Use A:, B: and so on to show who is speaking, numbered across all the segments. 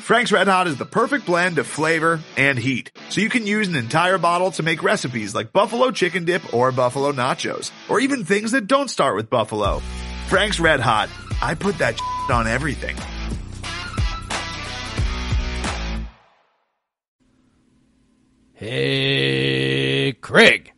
A: Frank's Red Hot is the perfect blend of flavor and heat, so you can use an entire bottle to make recipes like buffalo chicken dip or buffalo nachos, or even things that don't start with buffalo. Frank's Red Hot, I put that on everything.
B: Hey, Craig.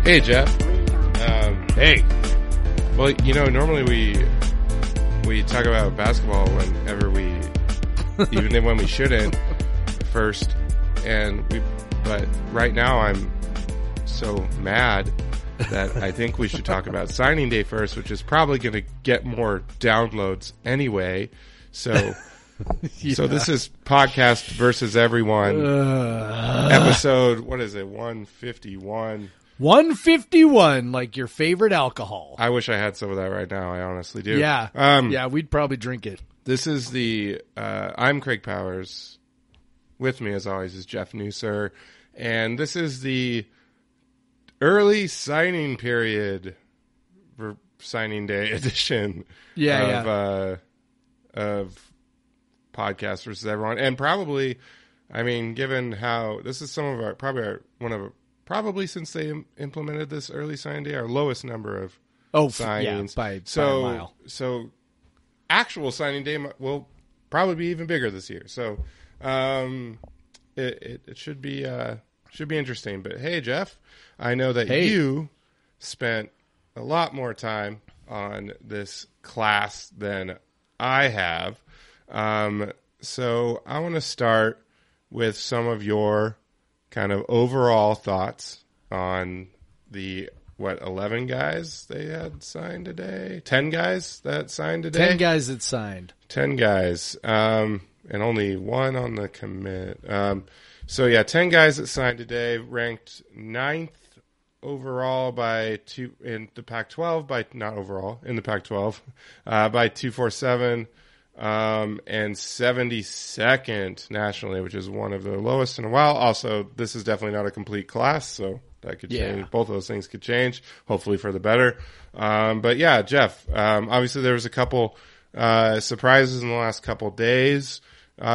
C: Hey, Jeff.
B: Hey.
C: Well, you know, normally we talk about basketball whenever even when we shouldn't first, but right now I'm so mad that I think we should talk about signing day first, which is probably going to get more downloads anyway. So,
B: Yeah.
C: So this is podcast versus everyone, episode, what is it, 151.
B: 151, like your favorite alcohol.
C: I wish I had some of that right now. I honestly do.
B: Yeah. Yeah, we'd probably drink it.
C: This is I'm Craig Powers. With me, as always, is Jeff Newser. And this is the early signing period for signing day edition of Podcast versus Everyone. And probably, I mean, given how this is some of our, probably since they implemented this early signing day, our lowest number of signings.
B: By a mile.
C: So actual signing day will probably be even bigger this year. So it should be interesting. But hey, Jeff, I know that you spent a lot more time on this class than I have. So I want to start with some of your kind of overall thoughts on the 11 guys they had signed today? 10 guys that signed today?
B: 10 guys that signed.
C: 10 guys. And only one on the commit. 10 guys that signed today, ranked 9th overall in the Pac-12 in the Pac-12 by 247. And 72nd nationally, which is one of the lowest in a while. Also, this is definitely not a complete class, so that could change.
B: Yeah.
C: Both of those things could change, hopefully for the better. But yeah, Jeff, obviously there was a couple surprises in the last couple days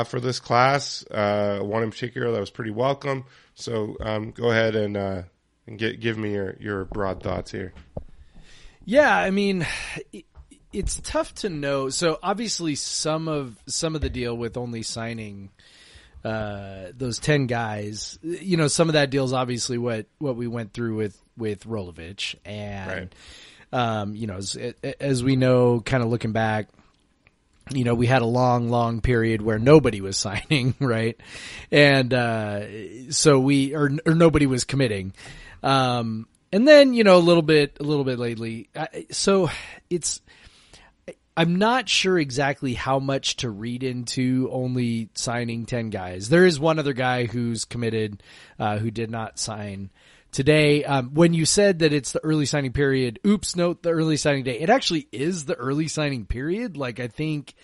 C: for this class. One in particular that was pretty welcome. So go ahead and give me your broad thoughts here.
B: Yeah, I mean, it's tough to know. So obviously some of the deal with only signing those 10 guys, you know, some of that deal is obviously what we went through with Rolovich, and
C: right.
B: You know, as we know, kind of looking back, you know, we had a long period where nobody was signing, right? And so nobody was committing. And then, you know, a little bit lately. So I'm not sure exactly how much to read into only signing 10 guys. There is one other guy who's committed, who did not sign today. When you said that it's the early signing period, the early signing day. It actually is the early signing period. Like, I think,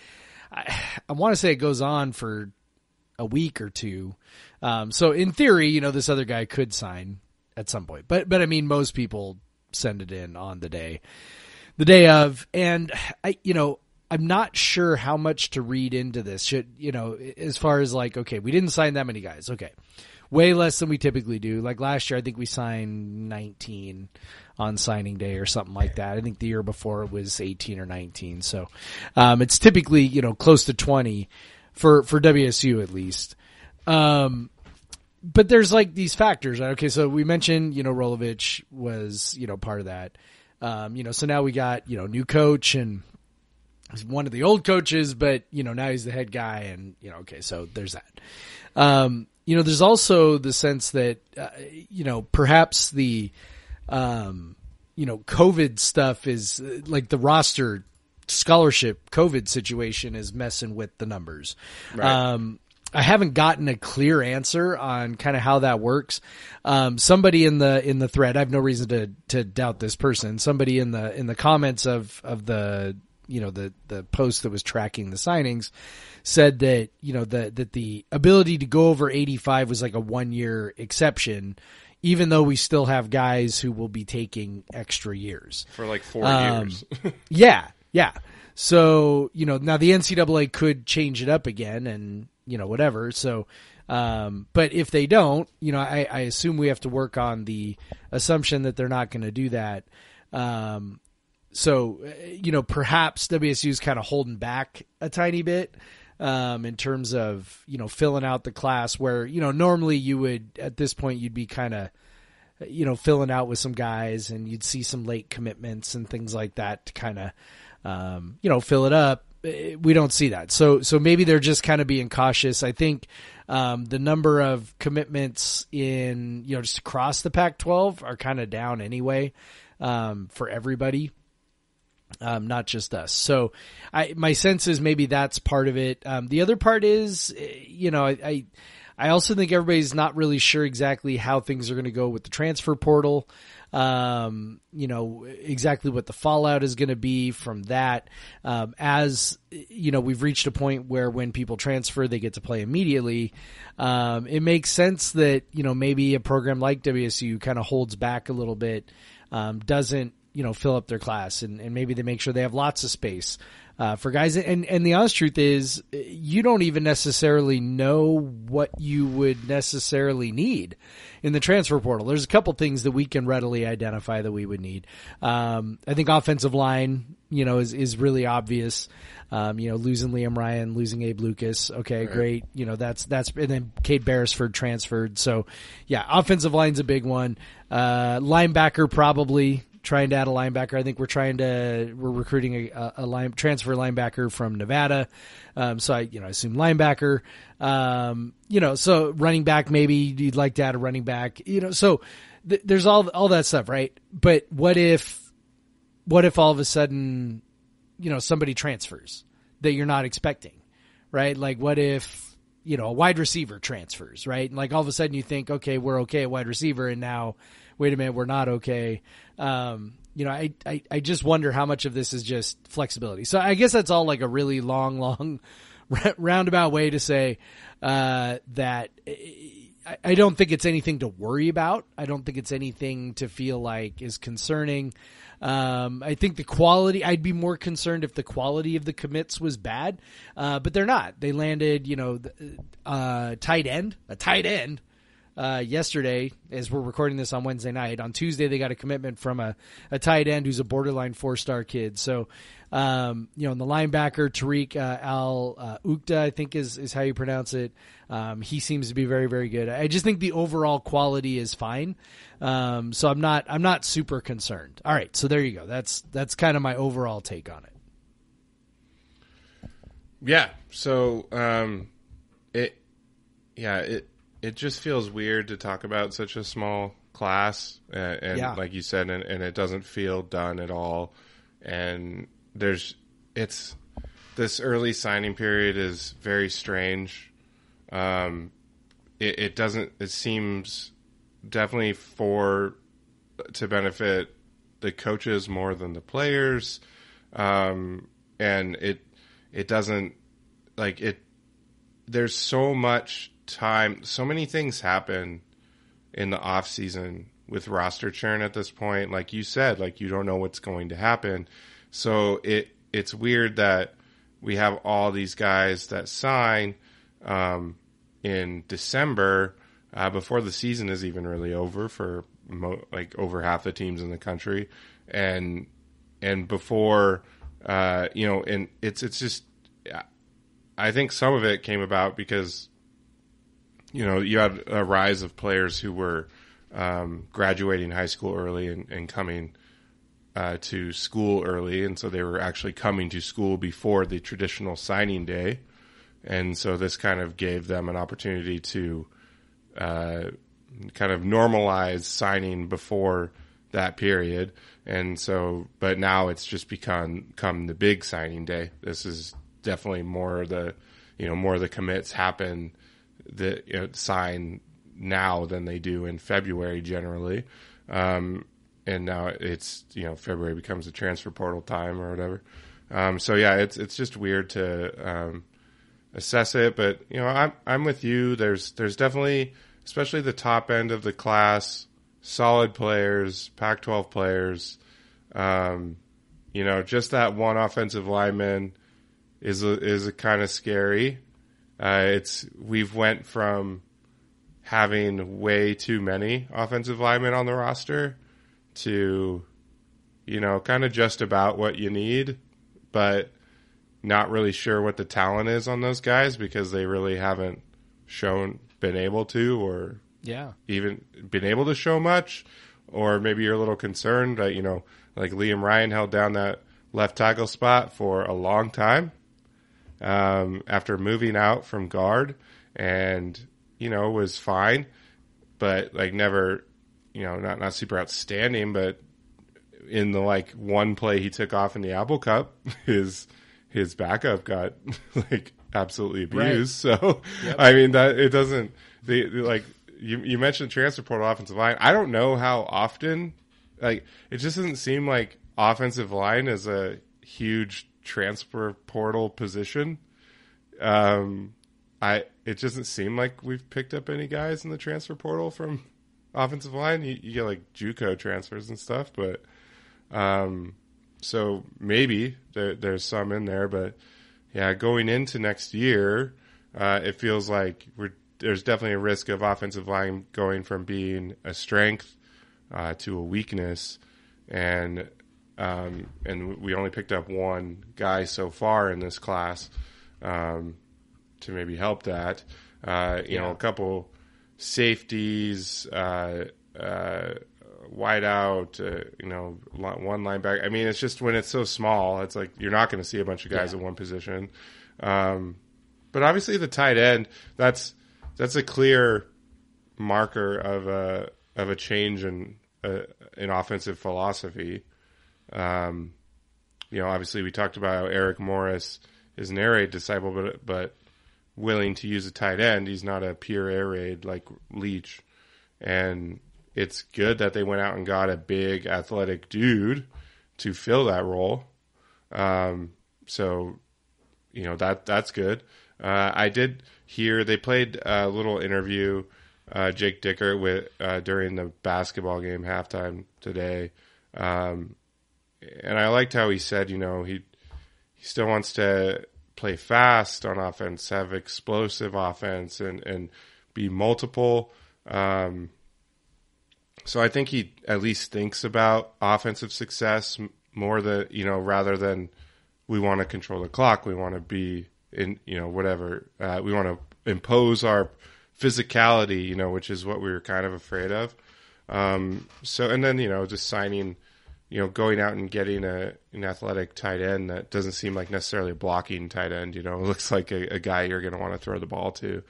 B: I want to say it goes on for a week or two. So in theory, you know, this other guy could sign at some point, but I mean, most people send it in on the day of, and I'm not sure how much to read into this. Should, you know, as far as like, okay, we didn't sign that many guys. Okay. Way less than we typically do. Like last year, I think we signed 19 on signing day or something like that. I think the year before it was 18 or 19. So, it's typically, you know, close to 20 for WSU at least. But there's like these factors. Okay. So we mentioned, you know, Rolovich was, you know, part of that. You know, so now we got, you know, new coach, and he's one of the old coaches, but, you know, now he's the head guy, and, you know, okay, so there's that. there's also the sense that, perhaps the, COVID stuff is like the roster scholarship COVID situation is messing with the numbers.
C: Right.
B: I haven't gotten a clear answer on kind of how that works. Somebody in the thread, I have no reason to doubt this person. Somebody in the comments of the post that was tracking the signings said that, that the ability to go over 85 was like a 1-year exception, even though we still have guys who will be taking extra years
C: for like 4 years.
B: Yeah. So, now the NCAA could change it up again and, whatever. So, but if they don't, I assume we have to work on the assumption that they're not going to do that. So, perhaps WSU is kind of holding back a tiny bit, in terms of, filling out the class where, normally you would, at this point, you'd be kind of, filling out with some guys and you'd see some late commitments and things like that to kind of, fill it up. We don't see that. So maybe they're just kind of being cautious. I think, the number of commitments in, just across the Pac-12 are kind of down anyway, for everybody. Not just us. So my sense is maybe that's part of it. The other part is, I also think everybody's not really sure exactly how things are going to go with the transfer portal. Exactly what the fallout is going to be from that. As we've reached a point where when people transfer, they get to play immediately. It makes sense that, maybe a program like WSU kind of holds back a little bit, doesn't, fill up their class and maybe they make sure they have lots of space, for guys. And the honest truth is you don't even necessarily know what you would necessarily need in the transfer portal. There's a couple things that we can readily identify that we would need. I think offensive line, is really obvious. Losing Liam Ryan, losing Abe Lucas. Okay, right. Great. That's, and then Cade Beresford transferred. So yeah, offensive line's a big one. Linebacker, probably trying to add a linebacker. I think we're recruiting a transfer linebacker from Nevada. So I assume linebacker. So running back, maybe you'd like to add a running back, so there's all that stuff, right? But what if all of a sudden, somebody transfers that you're not expecting, right? Like what if, a wide receiver transfers, right? And like all of a sudden you think, okay, we're okay at wide receiver. And now, wait a minute, we're not okay. I just wonder how much of this is just flexibility. So I guess that's all like a really long roundabout way to say, that I don't think it's anything to worry about. I don't think it's anything to feel like is concerning. I think the quality, I'd be more concerned if the quality of the commits was bad. But they're not. They landed, a tight end, yesterday as we're recording this on Wednesday night. On Tuesday, they got a commitment from a tight end who's a borderline 4-star kid. So, in the linebacker, Tariq Al-Ukta, I think is how you pronounce it. He seems to be very, very good. I just think the overall quality is fine. So I'm not super concerned. All right. So there you go. That's kind of my overall take on it.
C: Yeah. So, it just feels weird to talk about such a small class, and yeah. Like you said, and it doesn't feel done at all. And this early signing period is very strange. It seems definitely to benefit the coaches more than the players. And it doesn't there's so much time, so many things happen in the off season with roster churn at this point. Like you said, you don't know what's going to happen. So it's weird that we have all these guys that sign, in December, before the season is even really over for over half the teams in the country. And before, and it's just, I think some of it came about because, you had a rise of players who were graduating high school early and coming to school early, and so they were actually coming to school before the traditional signing day, and so this kind of gave them an opportunity to kind of normalized signing before that period. And so, but now it's just come the big signing day. This is definitely more of the commits happen sign now than they do in February generally. And now it's, February becomes a transfer portal time or whatever. So yeah, it's just weird to assess it, but I'm with you. There's definitely, especially the top end of the class, solid players, Pac-12 players. Just that one offensive lineman is a kind of scary. We've went from having way too many offensive linemen on the roster to, kind of just about what you need, but not really sure what the talent is on those guys because they really haven't been able to, or even been able to show much, or maybe you're a little concerned that, like Liam Ryan held down that left tackle spot for a long time, after moving out from guard and, was fine, but like never, not super outstanding, but in the like one play he took off in the Apple Cup, his backup got like absolutely abused. Right. So, yep. I mean, that it doesn't, you mentioned transfer portal offensive line. I don't know how often, like, it just doesn't seem like offensive line is a huge transfer portal position. It doesn't seem like we've picked up any guys in the transfer portal from offensive line. You get like JUCO transfers and stuff, but, so maybe there's some in there, but yeah, going into next year, it feels like there's definitely a risk of offensive line going from being a strength to a weakness, and we only picked up one guy so far in this class to maybe help that. A couple safeties, wide out, one linebacker. I mean, it's just when it's so small, it's like you're not going to see a bunch of guys in one position. But obviously the tight end, that's a clear marker of a change in offensive philosophy. Obviously we talked about how Eric Morris is an air raid disciple, but willing to use a tight end. He's not a pure air raid like Leach. And it's good that they went out and got a big athletic dude to fill that role. So, that's good. I did hear they played a little interview, Jake Dicker with, during the basketball game halftime today. And I liked how he said, he still wants to play fast on offense, have explosive offense and be multiple. So I think he at least thinks about offensive success more than, rather than we want to control the clock. We want to be in, whatever. We want to impose our physicality, which is what we were kind of afraid of. And then, just signing, going out and getting an athletic tight end that doesn't seem like necessarily a blocking tight end, it looks like a guy you're going to want to throw the ball to,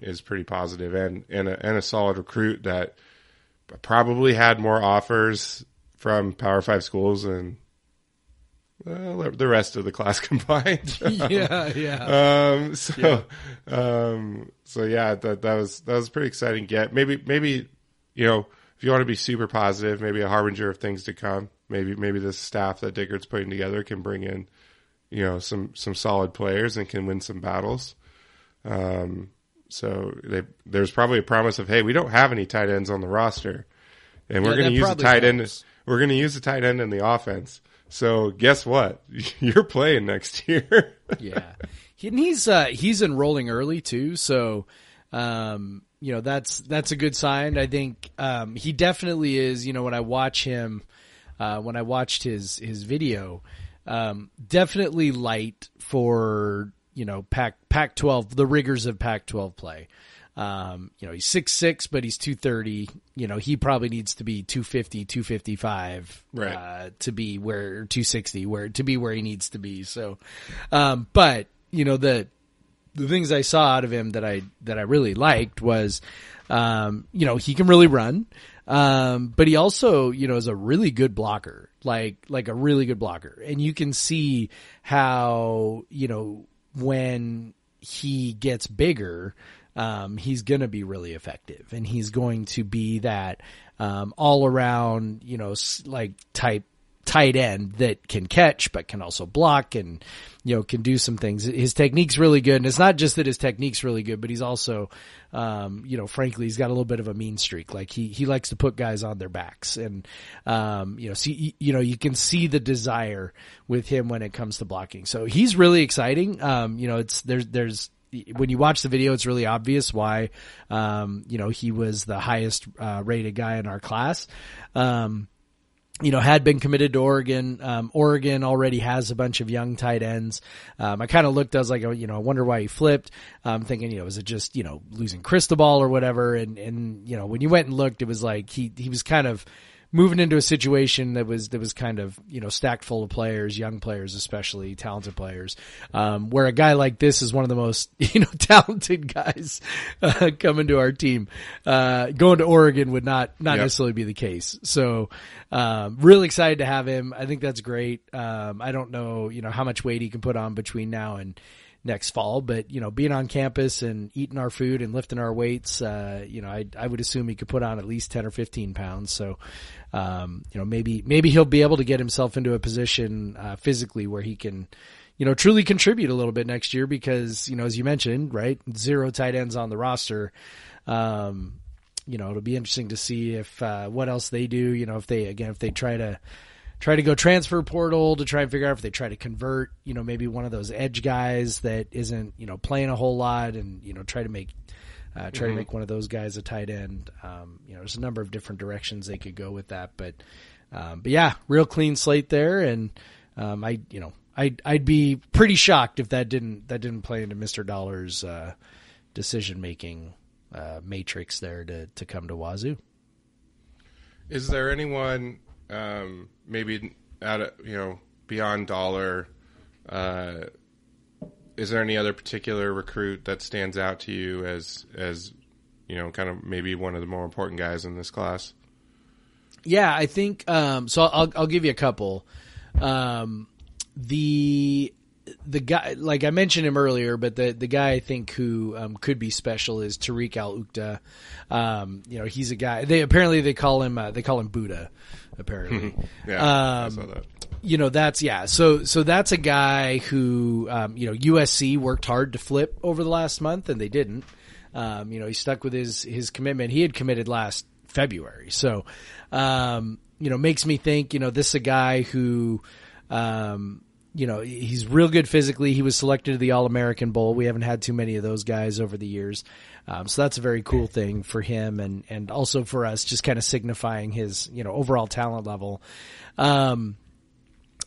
C: is pretty positive, and a solid recruit that probably had more offers from Power 5 schools than the rest of the class combined.
B: So
C: yeah, that was a pretty exciting get. Maybe if you want to be super positive, maybe a harbinger of things to come. Maybe the staff that Dickert's putting together can bring in, some solid players and can win some battles. So there's probably a promise of, hey, we don't have any tight ends on the roster, and we're going to use a tight end. We're going to use a tight end in the offense. So guess what? You're playing next year.
B: Yeah, and he's enrolling early too. So that's a good sign. I think he definitely is. When I watch him, when I watched his video, definitely light for. Pac-12, the rigors of Pac-12 play. He's 6'6", but he's 230. He probably needs to be 250, 255,
C: right.
B: To be 260, to be where he needs to be. So, but, the the things I saw out of him that I really liked was, he can really run. But he also, is a really good blocker, like a really good blocker. And you can see how, when he gets bigger, he's going to be really effective, and he's going to be that, all around, tight end that can catch, but can also block and, can do some things. His technique's really good. And it's not just that his technique's really good, but he's also, frankly, he's got a little bit of a mean streak. Like he likes to put guys on their backs, and, you can see the desire with him when it comes to blocking. So he's really exciting. There's when you watch the video, it's really obvious why, he was the highest, rated guy in our class. Had been committed to Oregon. Oregon already has a bunch of young tight ends. I kind of looked, I was like, I wonder why he flipped. Thinking, is it just, losing Cristobal or whatever? And, when you went and looked, it was like he was kind of moving into a situation that was kind of, stacked full of players, young players, especially talented players. Where a guy like this is one of the most, talented guys, coming to our team. Going to Oregon would not necessarily be the case. So, really excited to have him. I think that's great. I don't know, how much weight he can put on between now and next fall, but being on campus and eating our food and lifting our weights, I would assume he could put on at least 10 or 15 pounds. So, maybe he'll be able to get himself into a position, physically where he can, truly contribute a little bit next year because, as you mentioned, right, 0 tight ends on the roster. It'll be interesting to see if, what else they do, if they try to go transfer portal to try and figure out if they try to convert, maybe one of those edge guys that isn't, playing a whole lot and, try to make one of those guys a tight end. There's a number of different directions they could go with that, but yeah, real clean slate there. And, I'd be pretty shocked if that didn't play into Mr. Dollar's, decision-making, matrix there to come to Wazoo.
C: Is there anyone, maybe beyond Dollar, is there any other particular recruit that stands out to you as kind of maybe one of the more important guys in this class?
B: Yeah, I think, so I'll give you a couple. The guy, like I mentioned him earlier, but the guy I think who could be special is Tariq Al-Uqda. He's a guy. They call him Buddha. Apparently,
C: yeah, I saw that.
B: So that's a guy who USC worked hard to flip over the last month, and they didn't. He stuck with his commitment. He had committed last February, so makes me think. This is a guy who. He's real good physically. He was selected to the All-American Bowl. We haven't had too many of those guys over the years. So that's a very cool thing for him and also for us, just kind of signifying his, overall talent level. And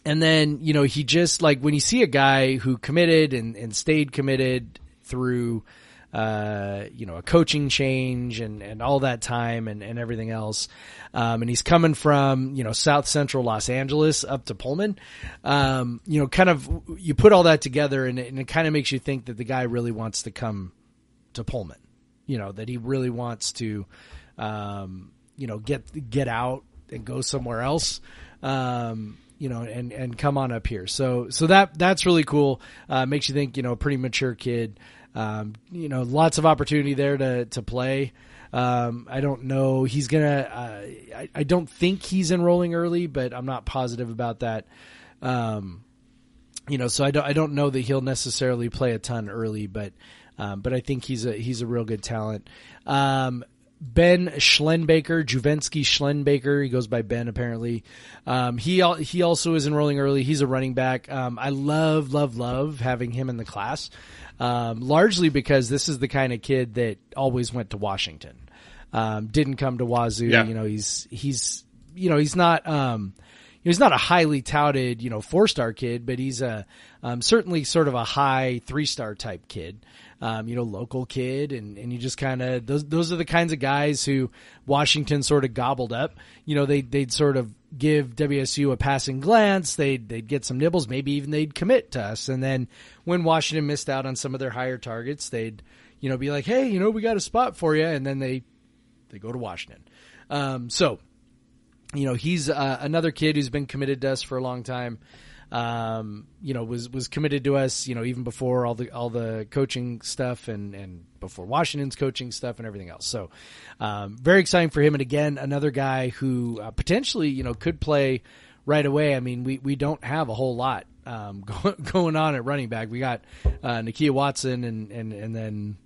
B: then, he just like when you see a guy who committed and stayed committed through, a coaching change and all that time and everything else. And he's coming from, South Central Los Angeles up to Pullman. Kind of, you put all that together and it kind of makes you think that the guy really wants to come to Pullman, that he really wants to, get out and go somewhere else. And come on up here. So that's really cool. Makes you think, pretty mature kid. Lots of opportunity there to play. I don't know. He's gonna. I don't think he's enrolling early, but I'm not positive about that. So I don't know that he'll necessarily play a ton early, but I think he's a real good talent. Ben Schlenbaker, Juvensky Schlenbaker, he goes by Ben apparently. He also is enrolling early. He's a running back. I love having him in the class. Largely because this is the kind of kid that always went to Washington. Didn't come to Wazoo.
C: Yeah.
B: He's not, he's not a highly touted, 4-star kid, but he's certainly sort of a high 3-star type kid. Local kid, and you just kind of, those are the kinds of guys who Washington sort of gobbled up. They'd sort of give WSU a passing glance, they'd get some nibbles, maybe even they'd commit to us. And then when Washington missed out on some of their higher targets, they'd, be like, hey, we got a spot for you. And then they go to Washington. He's another kid who's been committed to us for a long time. Was committed to us, even before all the coaching stuff and before Washington's coaching stuff and everything else. So, very exciting for him. And again, another guy who potentially, could play right away. I mean, we don't have a whole lot, going on at running back. We got, Nakia Watson and then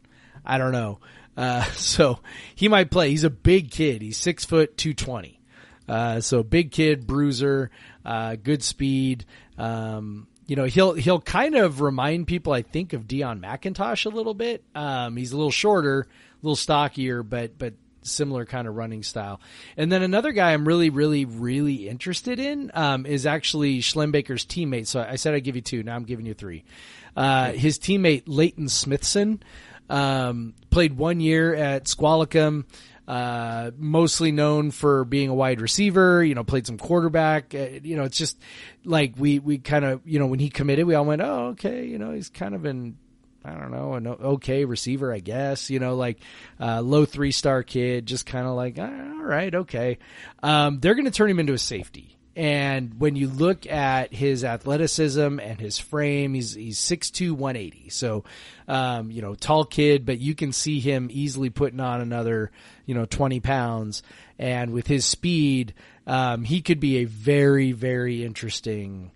B: I don't know. So he might play. He's a big kid. He's 6 foot 220. So big kid, bruiser, good speed. He'll kind of remind people, I think, of Deion McIntosh a little bit. He's a little shorter, a little stockier, but similar kind of running style. And then another guy I'm really, really, really interested in, is actually Schlembacher's teammate. So I said I'd give you 2. Now I'm giving you 3. His teammate, Leighton Smithson, played 1 year at Squalicum. Mostly known for being a wide receiver, played some quarterback. It's just like we kind of, when he committed, we all went, oh, okay. He's kind of an okay receiver, I guess, low 3-star kid, just kind of like, all right, okay. They're going to turn him into a safety. And when you look at his athleticism and his frame, he's 6'2", 180. So, tall kid, but you can see him easily putting on another, 20 pounds. And with his speed, he could be a very, very interesting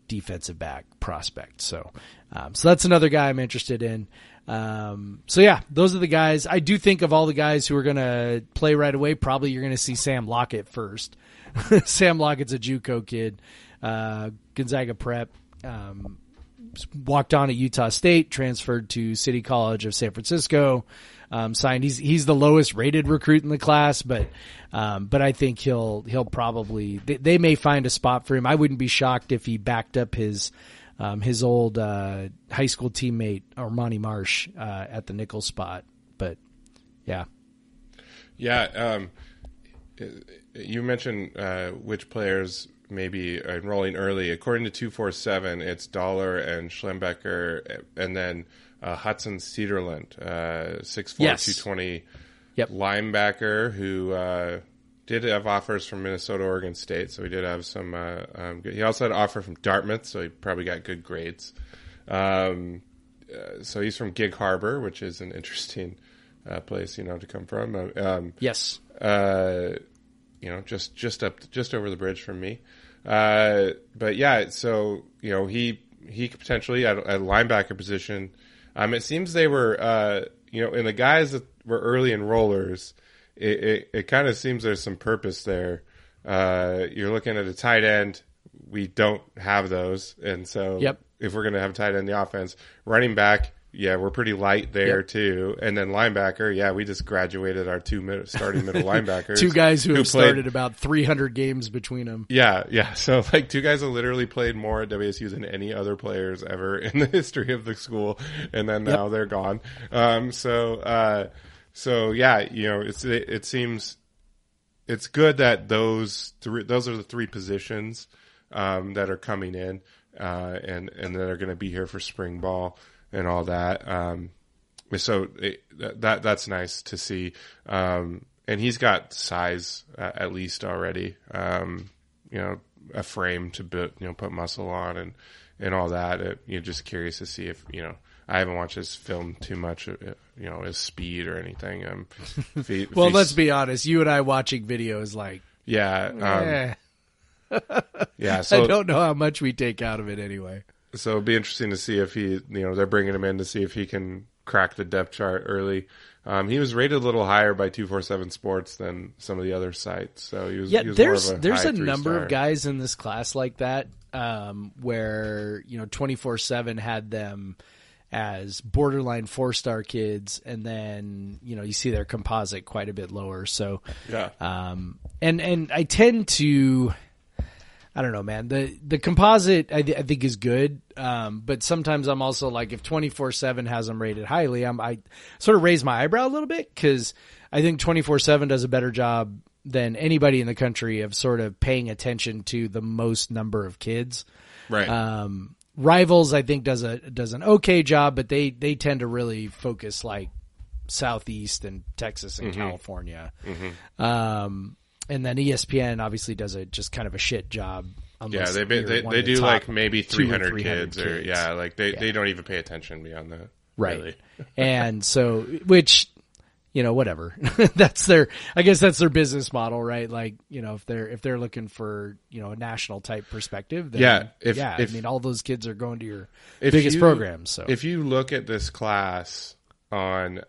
B: defensive back prospect. So that's another guy I'm interested in. Those are the guys. I do think of all the guys who are going to play right away, probably you're going to see Sam Lockett first. Sam Lockett's a JUCO kid, Gonzaga prep, walked on at Utah State, transferred to City College of San Francisco, signed. He's the lowest rated recruit in the class, but I think he'll probably, they may find a spot for him. I wouldn't be shocked if he backed up his old high school teammate Armani Marsh at the nickel spot. But yeah. You mentioned which players maybe enrolling early. According to 247, it's Dollar and Schlembacher, and then Hudson Cedarland, 6'4", 220 linebacker who did have offers from Minnesota, Oregon State, so he did have some he also had an offer from Dartmouth, so he probably got good grades. So he's from Gig Harbor, which is an interesting place, to come from. Yes.
C: Just over the bridge from me. But yeah, so, he could potentially at a linebacker position. It seems they were, in the guys that were early enrollers, it kind of seems there's some purpose there. You're looking at a tight end. We don't have those. And so if we're going to have a tight end in the offense, running back, we're pretty light there too. And then linebacker, we just graduated our starting middle linebackers. 2 guys who have
B: started about 300 games between them.
C: Yeah. So 2 guys who literally played more at WSU than any other players ever in the history of the school. And then now they're gone. It seems it's good that those are the 3 positions that are coming in and that are going to be here for spring ball and all that. That's nice to see. And he's got size at least already. A frame to put muscle on and all that. You're just curious to see if I haven't watched his film too much, his speed or anything.
B: Let's be honest. You and I watching videos like,
C: yeah.
B: So I don't know how much we take out of it anyway.
C: So it'll be interesting to see if he, they're bringing him in to see if he can crack the depth chart early. He was rated a little higher by 247 Sports than some of the other sites. So he was
B: there's a number of guys in this class like that, where 247 had them as borderline 4-star kids, and then you see their composite quite a bit lower. So and I tend to, I don't know, man. The composite I think is good, but sometimes I'm also like, if 24/7 has them rated highly, I sort of raise my eyebrow a little bit, because I think 24/7 does a better job than anybody in the country of sort of paying attention to the most number of kids.
C: Right.
B: Rivals, I think, does an okay job, but they tend to really focus like Southeast and Texas and California. And then ESPN obviously does just kind of a shit job.
C: Yeah, they do like maybe 300 kids, or like they don't even pay attention beyond that.
B: Right.
C: Really.
B: And so, which, whatever. I guess that's their business model, right? Like, if they're looking for, a national type perspective, then I mean, all those kids are going to your biggest programs. So
C: if you look at this class on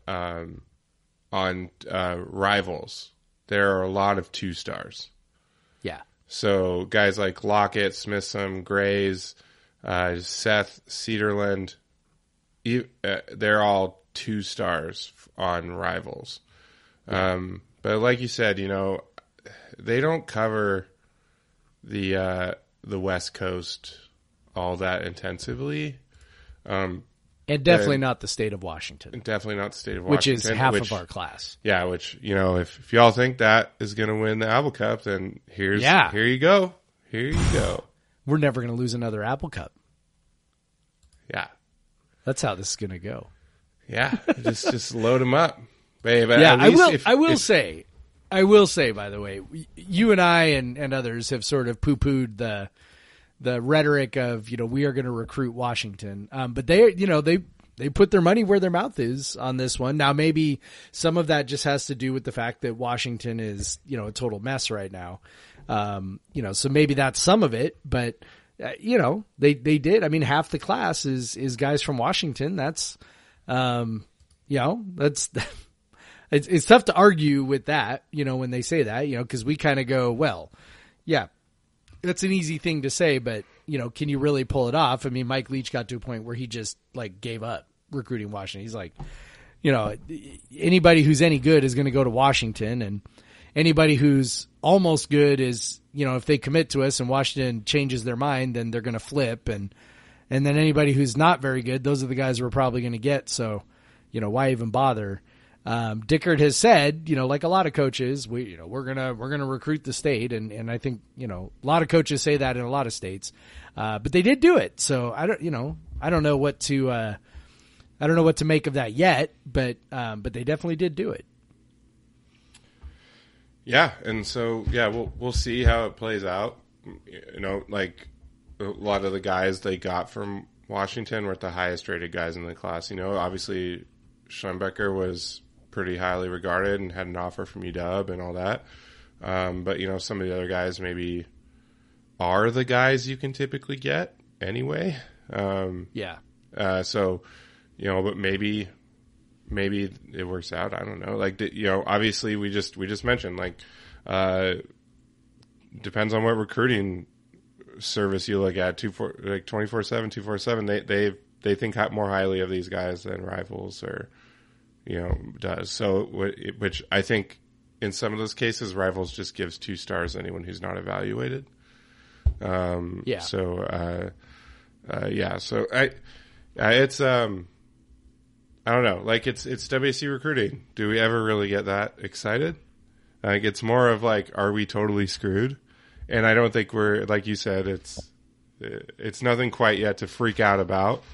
C: Rivals, there are a lot of 2-stars.
B: Yeah.
C: So guys like Lockett, Smithson, Grays, Seth, Cedarland, they're all 2-stars on Rivals. But like you said, they don't cover the West Coast all that intensively.
B: And definitely not the state of Washington.
C: Definitely not the state of
B: Washington.
C: Washington.
B: Which is half of our class.
C: Yeah, which, if y'all think that is going to win the Apple Cup, then here you go. Here you go.
B: We're never going to lose another Apple Cup.
C: Yeah.
B: That's how this is going to go.
C: Yeah. just load them up. Babe,
B: yeah, I will say, by the way, you and I and others have sort of poo-pooed the rhetoric of, we are going to recruit Washington. But they put their money where their mouth is on this one. Now, maybe some of that just has to do with the fact that Washington is, a total mess right now. So maybe that's some of it, but they did. I mean, half the class is guys from Washington. That's, that's, it's tough to argue with that, when they say that, cause we kind of go, well, yeah, that's an easy thing to say, but can you really pull it off? I mean, Mike Leach got to a point where he just like gave up recruiting Washington. He's like, anybody who's any good is going to go to Washington, and anybody who's almost good is, if they commit to us and Washington changes their mind, then they're going to flip. And then anybody who's not very good, those are the guys we're probably going to get. So, why even bother? Dickert has said, like a lot of coaches, we're gonna recruit the state, and I think a lot of coaches say that in a lot of states, but they did do it. So I don't know what to make of that yet, but they definitely did do it.
C: Yeah, and so we'll see how it plays out. Like a lot of the guys they got from Washington were the highest rated guys in the class. Obviously Schlembecker was pretty highly regarded and had an offer from UW and all that. But, some of the other guys maybe are the guys you can typically get anyway. So, but maybe it works out. I don't know. Like, obviously we just mentioned, like, depends on what recruiting service you look at, 24/7, 247. They think more highly of these guys than Rivals or, does. So, which I think in some of those cases, Rivals just gives 2-stars to anyone who's not evaluated. So, So it's I don't know. Like it's WSU recruiting. Do we ever really get that excited? Like it's more of like, are we totally screwed? And I don't think we're, like you said, it's nothing quite yet to freak out about.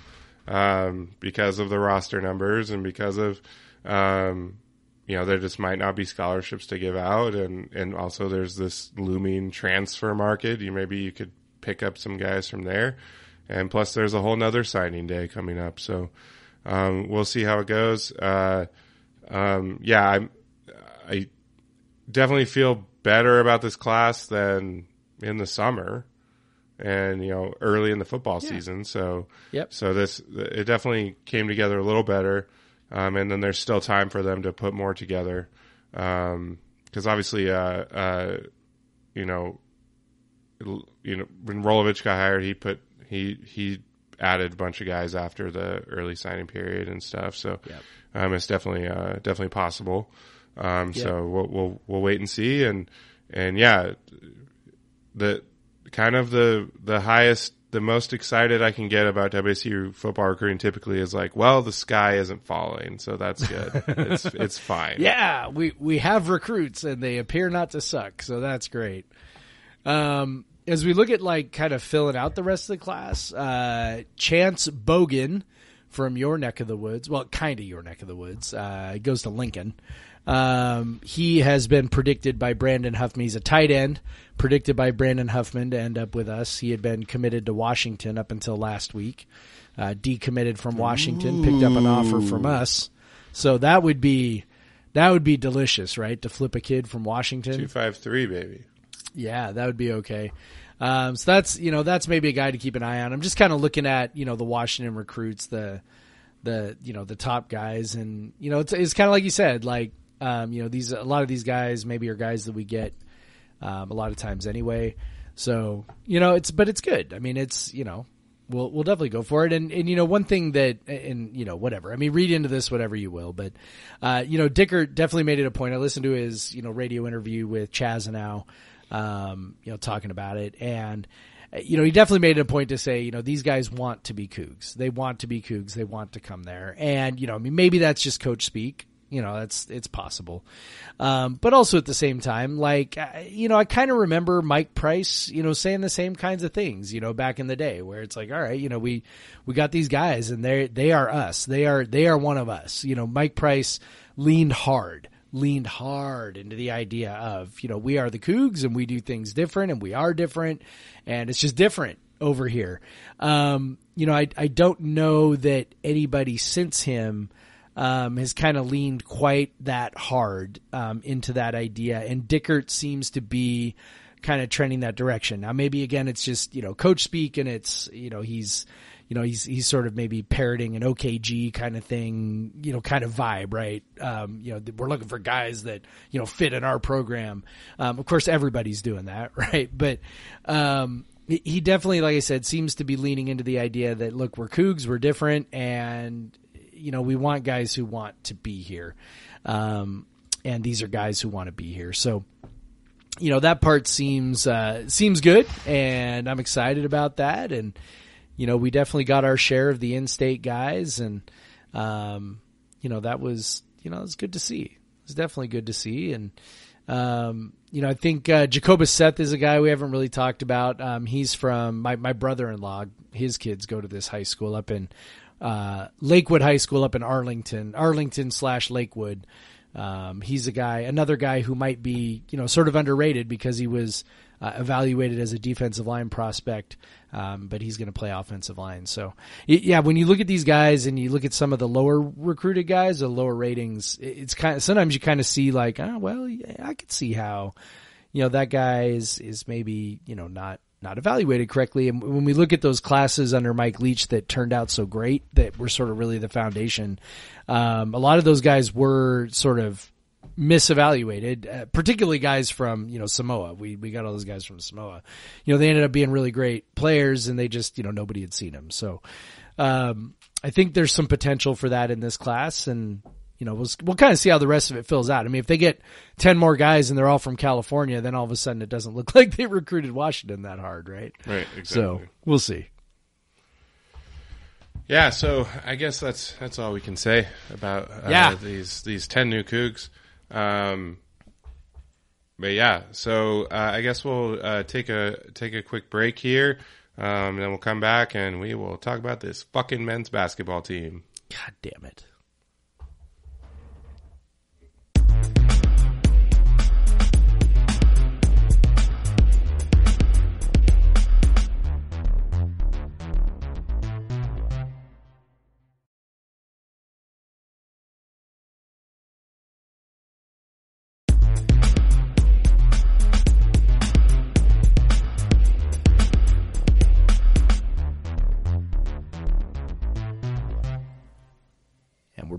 C: Because of the roster numbers and because of, there just might not be scholarships to give out. And also there's this looming transfer market. Maybe you could pick up some guys from there. And plus there's a whole nother signing day coming up. So, we'll see how it goes. I definitely feel better about this class than in the summer. And, early in the football season. So, So it definitely came together a little better. And then there's still time for them to put more together. Cause obviously, when Rolovich got hired, he added a bunch of guys after the early signing period and stuff. So it's definitely possible. So we'll wait and see. And yeah, the kind of the highest, the most excited I can get about WSU football recruiting typically is like, well, the sky isn't falling, so that's good. It's fine.
B: Yeah, we have recruits and they appear not to suck, so that's great. As we look at like kind of filling out the rest of the class, Chance Bogan from your neck of the woods, well, kind of your neck of the woods, goes to Lincoln. He has been predicted by Brandon Huffman. He's a tight end, predicted by Brandon Huffman to end up with us. He had been committed to Washington up until last week. Decommitted from Washington, picked up an offer from us. So that would be delicious, right? To flip a kid from Washington.
C: 253, baby.
B: Yeah, that would be okay. So that's maybe a guy to keep an eye on. I'm just kind of looking at, the Washington recruits, the top guys, and it's kind of like you said, like a lot of these guys maybe are guys that we get a lot of times anyway. So it's good. I mean, we'll definitely go for it. And one thing that, whatever. I mean, read into this whatever you will, but Dickert definitely made it a point. I listened to his radio interview with Chazanow, talking about it, and he definitely made it a point to say, these guys want to be Cougs. They want to be Cougs. They want to come there. And, maybe that's just coach speak. It's possible. But also at the same time, like, I kind of remember Mike Price, saying the same kinds of things, back in the day where it's like, all right, we got these guys and they are us. They are one of us. Mike Price leaned hard into the idea of, we are the Cougs and we do things different and we are different and it's just different over here. I don't know that anybody since him has kind of leaned quite that hard into that idea, and Dickert seems to be kind of trending that direction. Now, maybe again, it's just coach speak, and it's he's sort of maybe parroting an OKG kind of thing, kind of vibe, right? We're looking for guys that fit in our program. Of course, everybody's doing that, right? But he definitely, like I said, seems to be leaning into the idea that look, we're Cougs, we're different, and we want guys who want to be here. And these are guys who want to be here. So, that part seems good, and I'm excited about that. And, we definitely got our share of the in-state guys, and, that was, it was good to see. It was definitely good to see. And, I think, Jacobus Seth is a guy we haven't really talked about. He's from my brother-in-law. His kids go to this high school up in, Lakewood High School up in Arlington/Lakewood. He's another guy who might be, sort of underrated because he was evaluated as a defensive line prospect, but he's going to play offensive line. So, yeah, when you look at these guys and you look at some of the lower recruited guys, the lower ratings, it's kind of sometimes you kind of see like, I could see how, that guy is maybe not evaluated correctly. And when we look at those classes under Mike Leach that turned out so great, that were sort of really the foundation, a lot of those guys were sort of misevaluated, particularly guys from, Samoa. We got all those guys from Samoa. They ended up being really great players and they just, nobody had seen them. So, I think there's some potential for that in this class, and, we'll kind of see how the rest of it fills out. I mean, if they get 10 more guys and they're all from California, then all of a sudden it doesn't look like they recruited Washington that hard, right?
C: Right, exactly. So
B: we'll see.
C: Yeah, so I guess that's all we can say about these 10 new Cougs. But yeah, so I guess we'll take a quick break here, and then we'll come back and we will talk about this fucking men's basketball team.
B: God damn it.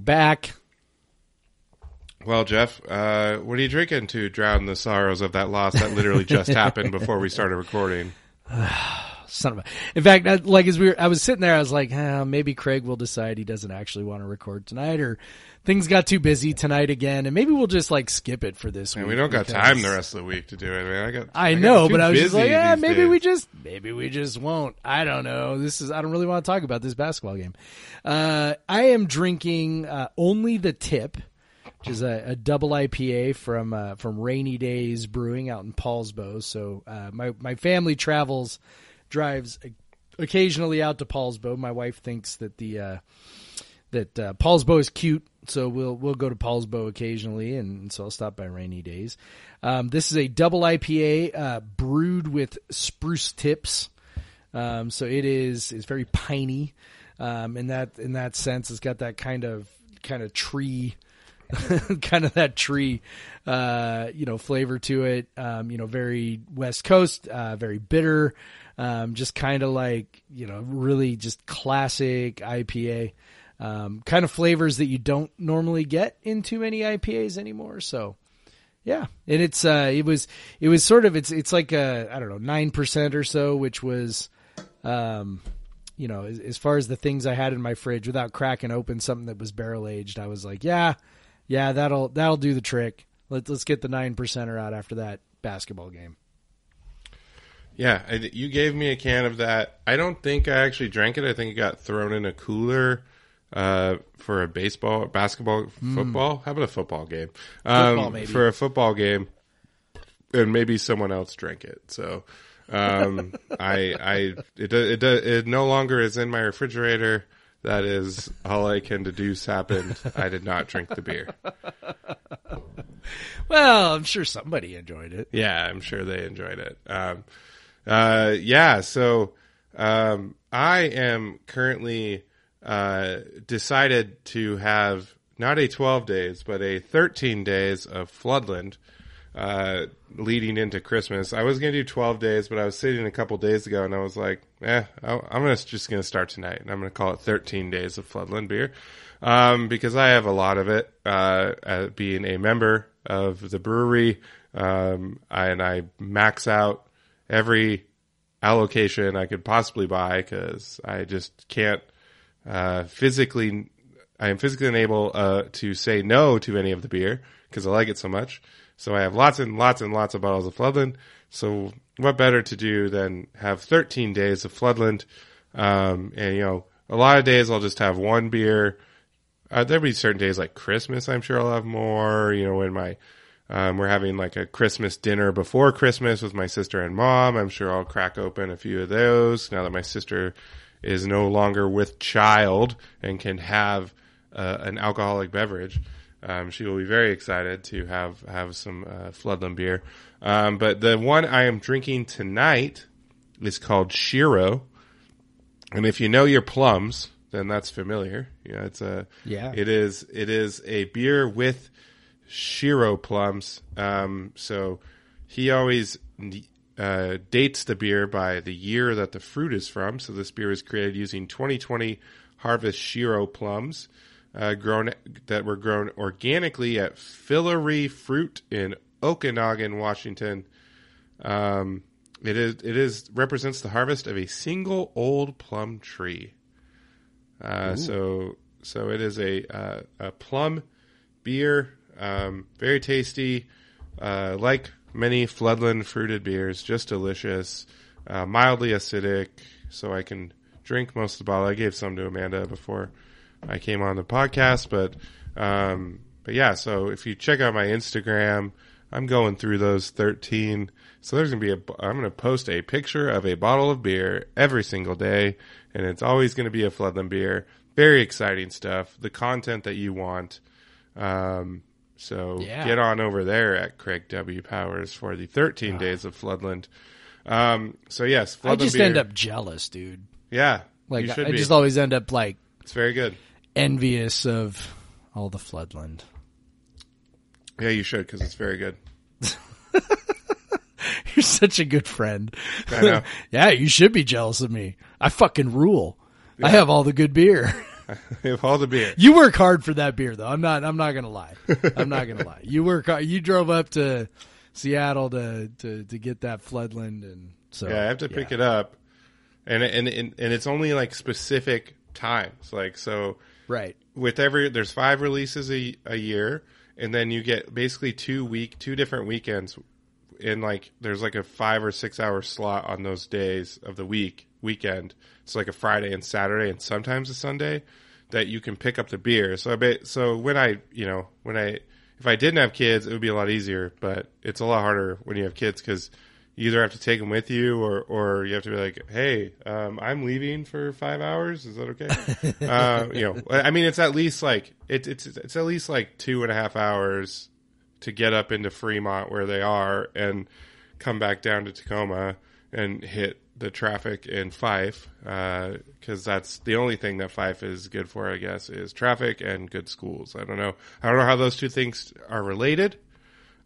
B: Back.
C: Well, Jeff, what are you drinking to drown the sorrows of that loss that literally just happened before we started recording?
B: son of a. In fact, I was sitting there, I was like, maybe Craig will decide he doesn't actually want to record tonight, or things got too busy tonight again, and maybe we'll just like skip it for this week.
C: We don't got time the rest of the week to do it.
B: I know, but I was just like, maybe we just won't. I don't know. I don't really want to talk about this basketball game. I am drinking Only the Tip, which is a double IPA from Rainy Days Brewing out in Paulsbo. So my family drives occasionally out to Paulsbo. My wife thinks that that Paulsbo is cute, so we'll go to Paulsbo occasionally, and so I'll stop by Rainy Days. This is a double IPA brewed with spruce tips, so it's very piney in that sense. It's got that kind of tree. kind of that tree, flavor to it. Very West Coast, very bitter. Just kind of like, really just classic IPA, kind of flavors that you don't normally get in too many IPAs anymore. So yeah. And it's like I don't know, 9% or so, which was, as far as the things I had in my fridge without cracking open something that was barrel aged, I was like, yeah, that'll do the trick. Let's get the 9%er out after that basketball game.
C: Yeah, you gave me a can of that. I don't think I actually drank it. I think it got thrown in a cooler for a basketball, football. How about a football game?
B: Football, maybe.
C: For a football game, and maybe someone else drank it. So it no longer is in my refrigerator. That is all I can deduce happened. I did not drink the beer.
B: Well, I'm sure somebody enjoyed it.
C: Yeah, I'm sure they enjoyed it. So I am currently decided to have not a 12 days, but a 13 days of Floodland leading into Christmas. I was going to do 12 days, but I was sitting a couple days ago and I was like, I'm just going to start tonight, and I'm going to call it 13 days of Floodland beer, because I have a lot of it, being a member of the brewery, and I max out every allocation I could possibly buy because I just can't I am physically unable to say no to any of the beer because I like it so much. So I have lots and lots and lots of bottles of Floodland. So what better to do than have 13 days of Floodland? And a lot of days I'll just have one beer. There'll be certain days like Christmas, I'm sure I'll have more. When we're having like a Christmas dinner before Christmas with my sister and mom, I'm sure I'll crack open a few of those now that my sister is no longer with child and can have an alcoholic beverage. She will be very excited to have some Floodland beer. But the one I am drinking tonight is called Shiro. And if you know your plums, then that's familiar. It is a beer with Shiro plums. So he always dates the beer by the year that the fruit is from. So this beer was created using 2020 harvest Shiro plums. That were grown organically at Fillory Fruit in Okanagan, Washington. It represents the harvest of a single old plum tree. So it is a plum beer, very tasty, like many Floodland fruited beers, just delicious, mildly acidic. So I can drink most of the bottle. I gave some to Amanda before I came on the podcast, but yeah, so if you check out my Instagram, I'm going through those 13. So there's going to be I'm going to post a picture of a bottle of beer every single day, and it's always going to be a Floodland beer. Very exciting stuff. The content that you want. Get on over there at Craig W. Powers for the 13 days of Floodland. So yes, Floodland
B: I just
C: beer.
B: End up jealous, dude.
C: Yeah.
B: Like I just always end up like,
C: it's very good.
B: Envious of all the Floodland.
C: Yeah, you should, because it's very good.
B: You're such a good friend.
C: I know.
B: Yeah, you should be jealous of me. I fucking rule. Yeah. I have all the good beer.
C: I have all the beer.
B: You work hard for that beer, though. I'm not gonna lie. I'm not gonna lie. You work hard. You drove up to Seattle to get that Floodland, and so
C: yeah, I have to pick it up. and it's only like specific times. Like, so
B: right.
C: There's 5 releases a year, and then you get basically 2 different weekends. In like, there's like a 5 or 6 hour slot on those days of the weekend. It's like a Friday and Saturday, and sometimes a Sunday that you can pick up the beer. So if I didn't have kids, it would be a lot easier, but it's a lot harder when you have kids because you either have to take them with you or you have to be like, hey, I'm leaving for 5 hours. Is that okay? I mean, it's at least like, it's at least like 2.5 hours to get up into Fremont where they are and come back down to Tacoma and hit the traffic in Fife, because that's the only thing that Fife is good for, I guess, is traffic and good schools. I don't know how those two things are related,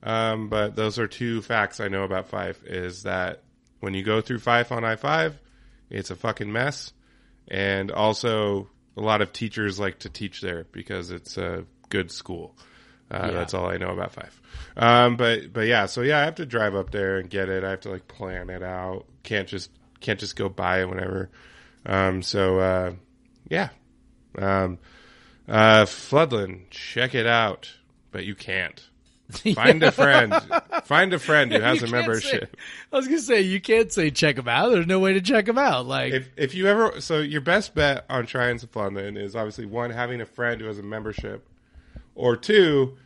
C: but those are 2 facts I know about Fife, is that when you go through Fife on I-5, it's a fucking mess, and also a lot of teachers like to teach there because it's a good school. That's all I know about Fife. But yeah, so yeah, I have to drive up there and get it. I have to like plan it out. Can't just go buy it whenever. Yeah. Floodland, check it out, but you can't. Find a friend. Find a friend who has a membership.
B: I was gonna say, you can't say check them out. There's no way to check them out. Like,
C: if you ever, so your best bet on trying some Floodland is obviously 1, having a friend who has a membership, or 2,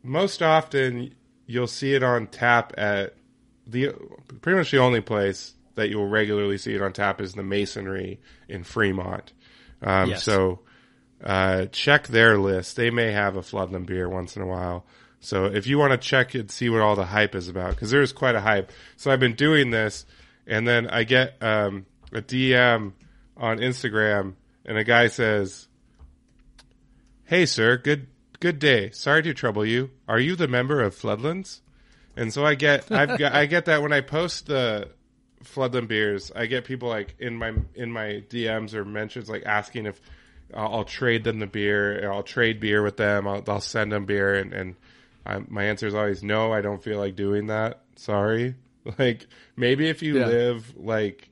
C: most often you'll see it on tap at pretty much the only place that you'll regularly see it on tap is the Masonry in Fremont.
B: Yes.
C: So check their list. They may have a Floodland beer once in a while. So if you want to check and see what all the hype is about, because there's quite a hype. So I've been doing this, and then I get a DM on Instagram, and a guy says, "Hey, sir, good day. Sorry to trouble you. Are you the member of Floodlands?" And so I get that when I post the Floodland beers, I get people like in my DMs or mentions like asking if I'll trade them the beer, or I'll trade beer with them. I'll send them beer, and my answer is always no. I don't feel like doing that. Sorry. Like, maybe if you live like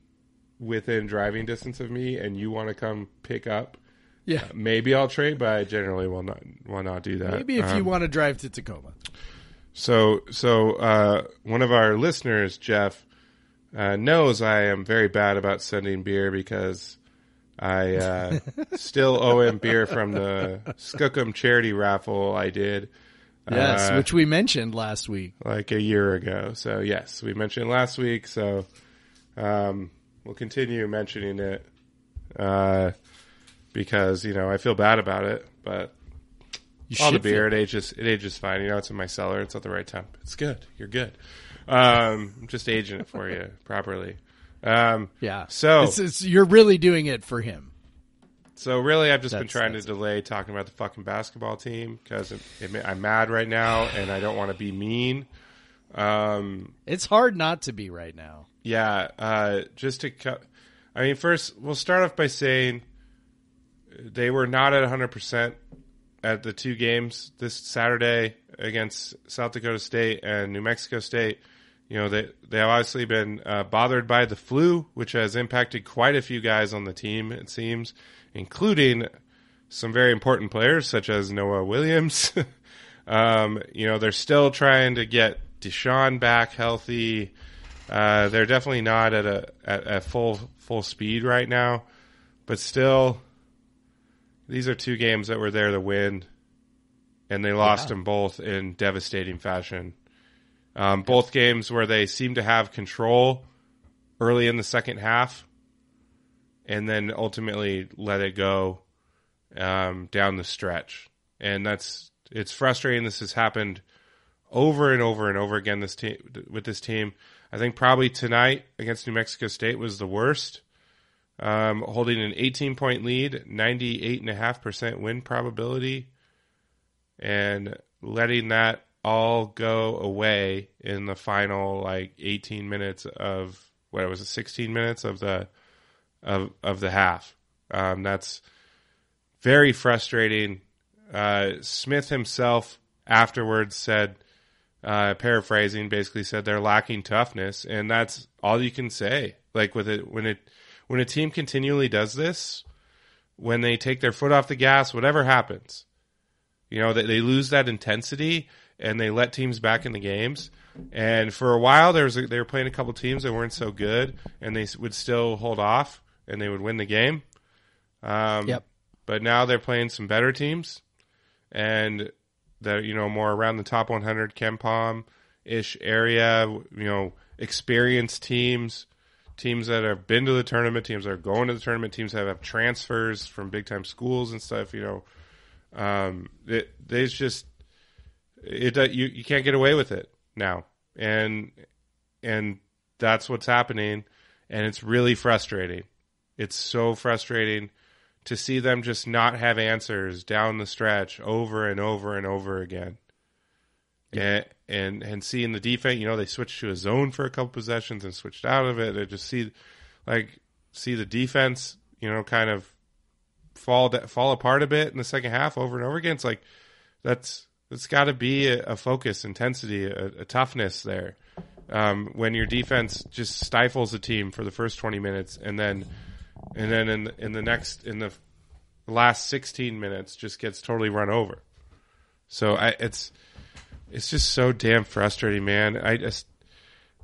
C: within driving distance of me and you want to come pick up, maybe I'll trade, but I generally will not do that.
B: Maybe if you want to drive to Tacoma.
C: So one of our listeners, Jeff, knows I am very bad about sending beer because I still owe him beer from the Skookum charity raffle I did.
B: Yes, which we mentioned last week.
C: Like a year ago. So, yes, we mentioned last week. So, we'll continue mentioning it because, I feel bad about it. But all the beer, it ages fine. It's in my cellar. It's at the right temp. It's good. You're good. I'm just aging it for you properly. So
B: you're really doing it for him.
C: So really, I've just been trying to delay talking about the fucking basketball team because I'm mad right now and I don't want to be mean.
B: It's hard not to be right now.
C: Yeah. First, we'll start off by saying they were not at 100% at the 2 games this Saturday against South Dakota State and New Mexico State. They have obviously been bothered by the flu, which has impacted quite a few guys on the team, it seems, including some very important players such as Noah Williams. They're still trying to get Deshaun back healthy. They're definitely not at full speed right now, but still, these are 2 games that were there to win, and they lost them both in devastating fashion. Both games where they seem to have control early in the second half and then ultimately let it go down the stretch. And it's frustrating. This has happened over and over and over again with this team. I think probably tonight against New Mexico State was the worst. Holding an 18-point lead, 98.5% win probability, and letting that all go away in the final 18 minutes of 16 minutes of the half. That's very frustrating. Smith himself afterwards said, paraphrasing, basically said they're lacking toughness, and that's all you can say. Like when a team continually does this, when they take their foot off the gas, whatever happens, they lose that intensity and they let teams back in the games. And for a while, they were playing a couple teams that weren't so good, and they would still hold off and they would win the game.
B: Yep.
C: But now they're playing some better teams, and that more around the top 100 KenPom-ish area. Experienced teams that have been to the tournament, teams that are going to the tournament, teams that have transfers from big time schools and stuff. You can't get away with it now, and that's what's happening, and it's really frustrating. It's so frustrating to see them just not have answers down the stretch over and over and over again. Yeah. And seeing the defense, they switched to a zone for a couple possessions and switched out of it. I just see the defense, kind of fall apart a bit in the second half over and over again. It's like that's got to be a focus, intensity, a toughness there. When your defense just stifles a team for the first 20 minutes and then in the last 16 minutes just gets totally run over. So it's just so damn frustrating, man.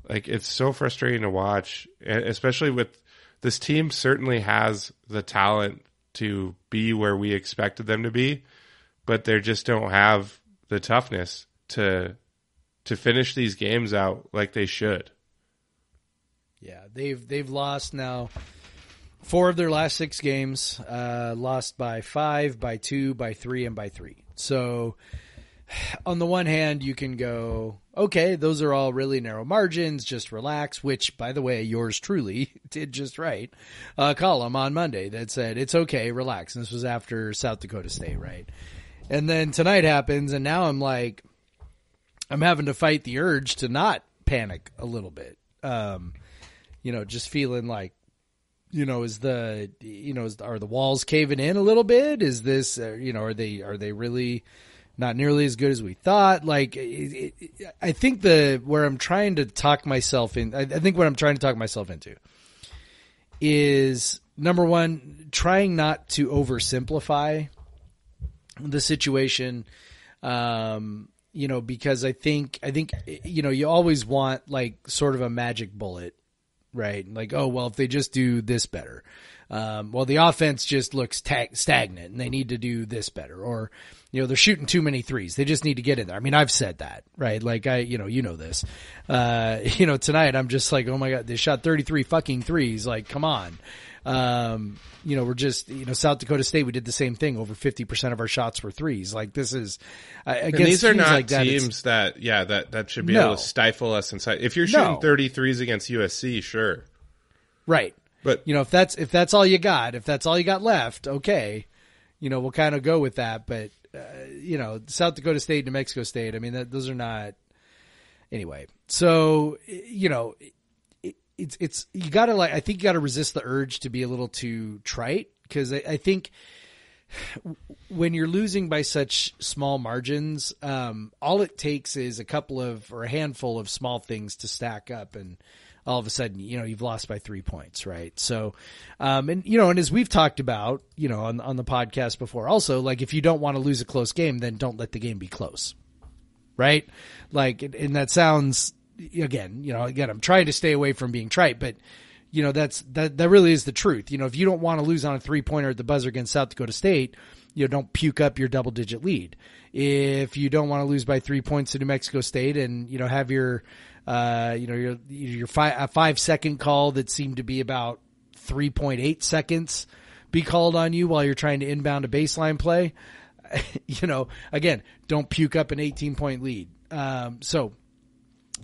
C: It's so frustrating to watch, especially with this team. Certainly has the talent to be where we expected them to be, but they just don't have the toughness to finish these games out like they should.
B: Yeah, they've lost now 4 of their last 6 games, lost by 5, by 2, by 3, and by 3. So on the one hand, you can go, okay, those are all really narrow margins, just relax, which, by the way, yours truly did just write a column on Monday that said, it's okay, relax. And this was after South Dakota State, right? And then tonight happens, and now I'm like, I'm having to fight the urge to not panic a little bit. Just feeling like, are the walls caving in a little bit? Is this, are they really not nearly as good as we thought? Like, I think what I'm trying to talk myself into is, number one, trying not to oversimplify the situation. Because I think, you always want like sort of a magic bullet, right? Like, oh, well, if they just do this better, the offense just looks stagnant and they need to do this better, or, they're shooting too many threes. They just need to get in there. I mean, I've said that, right? Like this, tonight I'm just like, oh my God, they shot 33 fucking threes. Like, come on. We're just, South Dakota State, we did the same thing. Over 50% of our shots were threes. Like, this is, against
C: these are not
B: like
C: teams that should be able to stifle us inside. If you're shooting 33s against USC, sure.
B: Right.
C: But,
B: if that's all you got, if that's all you got left, okay, we'll kind of go with that. But, South Dakota State, New Mexico State, I mean, those are not, anyway. So, it's you gotta I think you gotta resist the urge to be a little too trite, because I think when you're losing by such small margins, all it takes is a handful of small things to stack up, and all of a sudden, you've lost by 3 points, right? So, and as we've talked about, on the podcast before also, like, if you don't want to lose a close game, then don't let the game be close, right? Like, and that sounds, again, I'm trying to stay away from being trite, but that really is the truth. If you don't want to lose on a 3-pointer at the buzzer against South Dakota State, don't puke up your double-digit lead. If you don't want to lose by 3 points to New Mexico State and have your 5-second call that seemed to be about 3.8 seconds be called on you while you're trying to inbound a baseline play, again, don't puke up an 18-point lead. So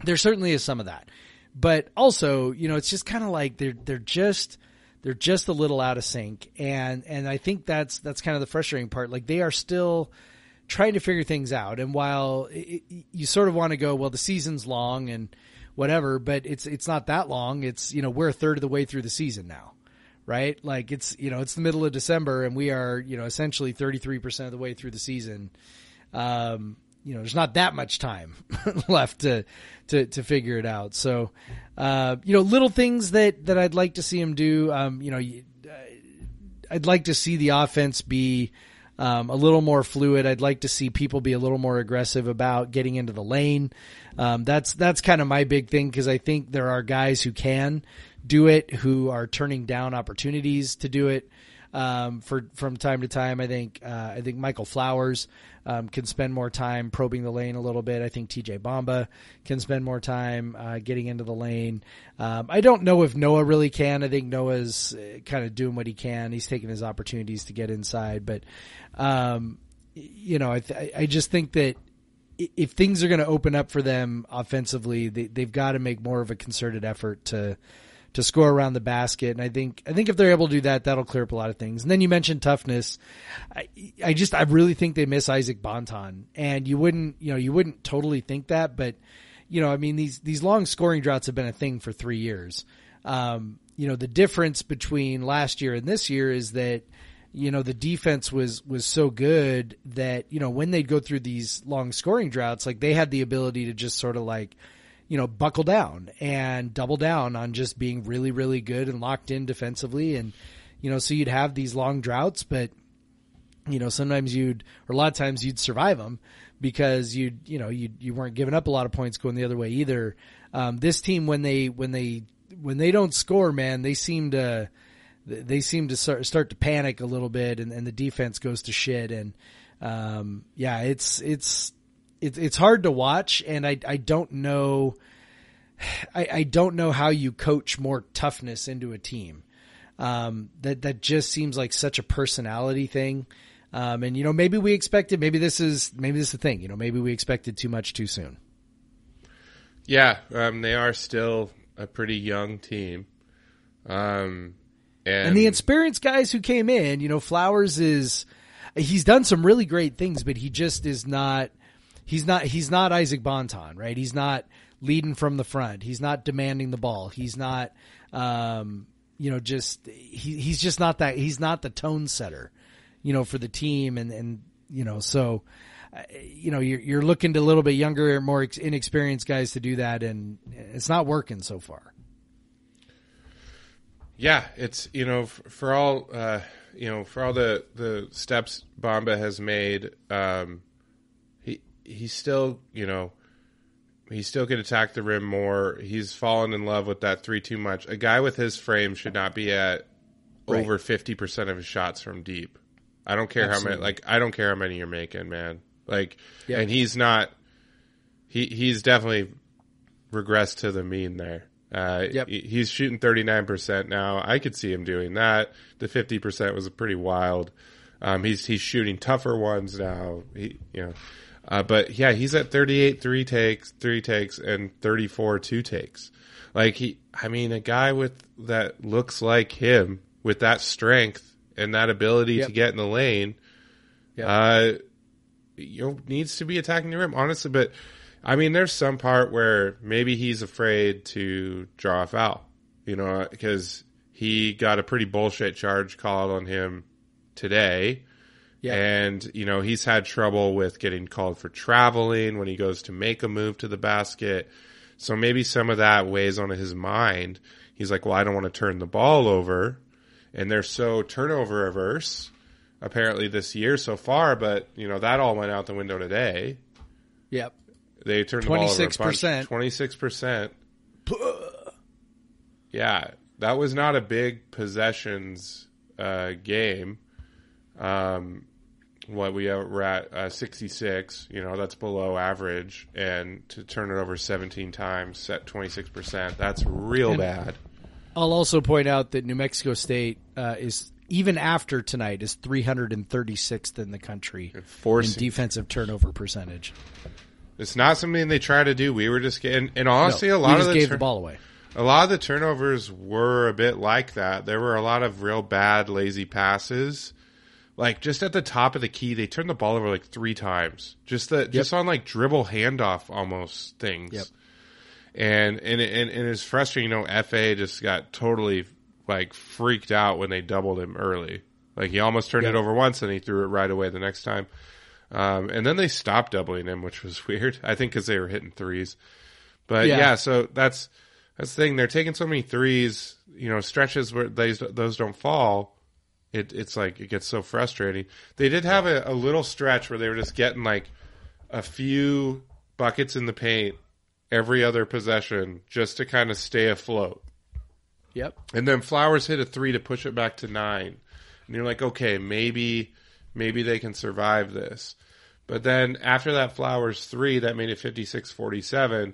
B: there certainly is some of that, but also, it's just kind of like they're just a little out of sync, and I think that's kind of the frustrating part. Like, they are still trying to figure things out, and while you sort of want to go, well, the season's long and whatever, but it's not that long. It's we're a third of the way through the season now, right? Like, it's it's the middle of December, and we are essentially 33% of the way through the season. there's not that much time left to figure it out. So, little things that I'd like to see him do. I'd like to see the offense be a little more fluid. I'd like to see people be a little more aggressive about getting into the lane. That's kind of my big thing, because I think there are guys who can do it, who are turning down opportunities to do it from time to time. I think Michael Flowers can spend more time probing the lane a little bit. I think TJ Bamba can spend more time getting into the lane. I don't know if Noah really can. I think Noah's kind of doing what he can. He's taking his opportunities to get inside. But, I just think that if things are going to open up for them offensively, they've got to make more of a concerted effort to score around the basket. And I think if they're able to do that, that'll clear up a lot of things. And then you mentioned toughness. I really think they miss Isaac Bonton, and you wouldn't totally think that, but these long scoring droughts have been a thing for 3 years. The difference between last year and this year is that, the defense was so good that, when they'd go through these long scoring droughts, like, they had the ability to just sort of like, buckle down and double down on just being really, really good and locked in defensively. And, so you'd have these long droughts, but, sometimes a lot of times you'd survive them because you weren't giving up a lot of points going the other way either. This team, when they don't score, man, they seem to start to panic a little bit, and the defense goes to shit. And, it's hard to watch, and I don't know. I don't know how you coach more toughness into a team. That just seems like such a personality thing. And maybe we expected. Maybe this is the thing. Maybe we expected too much too soon.
C: Yeah, they are still a pretty young team. And
B: the experienced guys who came in, Flowers he's done some really great things, but he just is not. He's not Isaac Bonton, right? He's not leading from the front. He's not demanding the ball. He's not, he's just not that. He's not the tone setter, for the team. So, you're looking to a little bit younger, more inexperienced guys to do that, and it's not working so far.
C: Yeah, it's, for all the steps Bamba has made, he still, he still could attack the rim more. He's fallen in love with that 3 too much. A guy with his frame should not be at over 50% of his shots from deep. I don't care I don't care how many you're making, man. And he's not, he's definitely regressed to the mean there. He's shooting 39% now. I could see him doing that. The 50% was pretty wild. He's shooting tougher ones now. But yeah, he's at 38 three takes, and 34 two takes. A guy that looks like him with that strength and that ability to get in the lane, needs to be attacking the rim, honestly. But there's some part where maybe he's afraid to draw a foul, because he got a pretty bullshit charge called on him today. Yeah. And, he's had trouble with getting called for traveling when he goes to make a move to the basket. So maybe some of that weighs on his mind. He's like, well, I don't want to turn the ball over. And they're so turnover averse, apparently this year so far, but, that all went out the window today.
B: Yep.
C: They turned the ball over a bunch. 26%. Yeah. That was not a big possessions game. We're at 66, that's below average, and to turn it over 17 times at 26%, that's real bad.
B: I'll also point out that New Mexico State is, even after tonight, is 336th in the country in defensive turnover percentage.
C: It's not something they try to do. We were just getting, and honestly, a lot of
B: gave the ball away.
C: A lot of the turnovers were a bit like that. There were a lot of real bad, lazy passes. Just at the top of the key, they turned the ball over 3 times. Just on dribble handoff almost things. Yep. And it's frustrating. FA just got totally freaked out when they doubled him early. He almost turned it over once, and he threw it right away the next time. And then they stopped doubling him, which was weird. I think because they were hitting threes. But yeah, so that's the thing. They're taking so many threes, stretches where those don't fall. It's like it gets so frustrating. They did have a little stretch where they were just getting like a few buckets in the paint every other possession just to kind of stay afloat.
B: Yep.
C: And then Flowers hit a 3 to push it back to 9. And you're like, okay, maybe they can survive this. But then after that Flowers 3, that made it 56-47.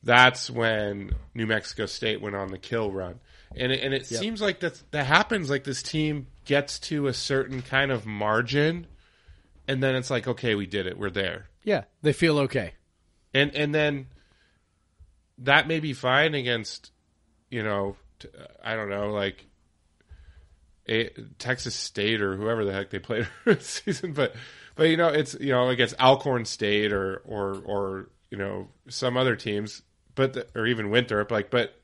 C: That's when New Mexico State went on the kill run. And it seems like that happens, like this team gets to a certain kind of margin, and then it's like, okay, we did it. We're there.
B: Yeah, they feel okay.
C: And then that may be fine against, I don't know, like Texas State or whoever the heck they played this season. But it's, against Alcorn State or some other teams, or even Winthrop, but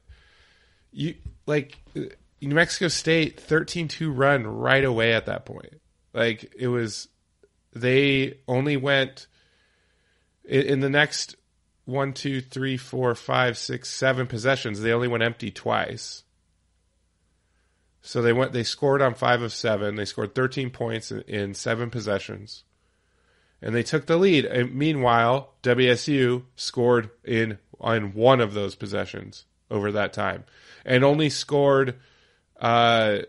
C: you like New Mexico State 13-2 run right away at that point. Like it was, they only went in the next 1, 2, 3, 4, 5, 6, 7 possessions. They only went empty twice. So they scored on 5 of 7. They scored 13 points in 7 possessions. And they took the lead. And meanwhile, WSU scored on 1 of those possessions over that time. And only scored only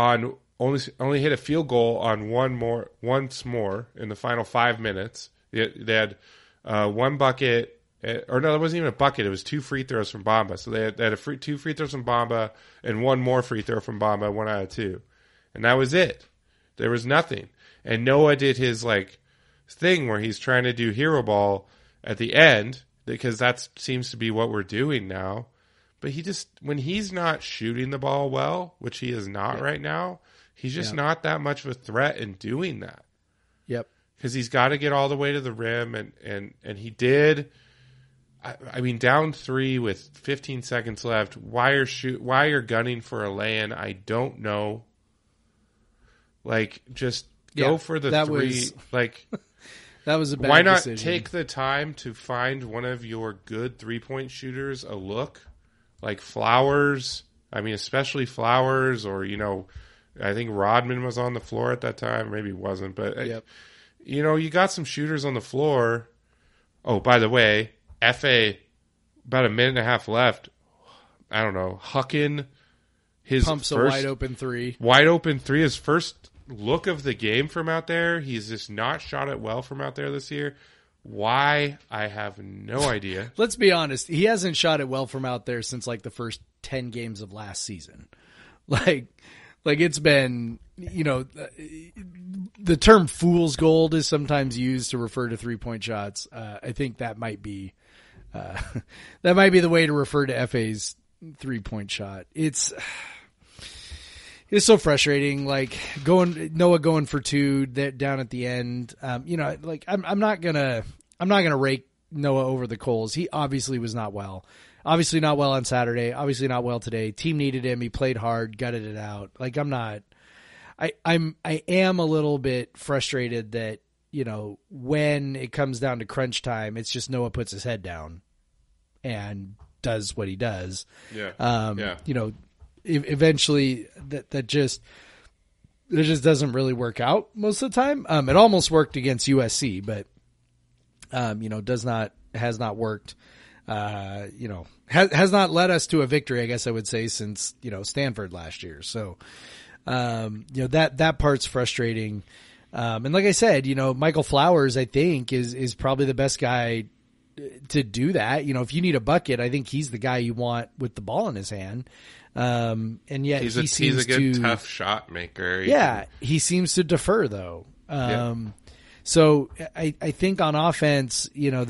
C: hit a field goal on once more in the final 5 minutes. They had 1 bucket, or no, it wasn't even a bucket. It was 2 free throws from Bamba. So they had 2 free throws from Bamba and 1 more free throw from Bamba, 1 out of 2. And that was it. There was nothing. And Noah did his thing where he's trying to do hero ball at the end, because that seems to be what we're doing now. But when he's not shooting the ball well, which he is not right now, he's just not that much of a threat in doing that.
B: Yep.
C: Because he's got to get all the way to the rim, and he did. I mean, down 3 with 15 seconds left. Why you're gunning for a lay-in? I don't know. Just go for the 3.
B: That was a bad
C: why not
B: decision.
C: Take the time to find one of your good 3-point shooters a look, like Flowers. I mean, especially Flowers, or I think Rodman was on the floor at that time. Maybe he wasn't, but you got some shooters on the floor. Oh, by the way, FA, about a minute and a half left. I don't know. Huckin, his
B: pumps
C: first
B: a wide open 3.
C: His first look of the game from out there. He's just not shot it well from out there this year. Why? I have no idea.
B: Let's be honest. He hasn't shot it well from out there since the first 10 games of last season. It's been, the term fool's gold is sometimes used to refer to 3-point shots. I think that might be the way to refer to FA's 3-point shot. It's so frustrating. Noah going for 2 down at the end. I'm not gonna rake Noah over the coals. He obviously was not well. Obviously not well on Saturday. Obviously not well today. Team needed him. He played hard, gutted it out. I am a little bit frustrated that, when it comes down to crunch time, it's just Noah puts his head down and does what he does.
C: Yeah.
B: Eventually that just doesn't really work out most of the time. It almost worked against USC, but has not worked. Has not led us to a victory, I guess I would say, since Stanford last year. So that part's frustrating. And like I said, Michael Flowers, I think is probably the best guy to do that. If you need a bucket, I think he's the guy you want with the ball in his hand. And yet he's a good
C: tough shot maker.
B: He seems to defer though. So I think on offense, one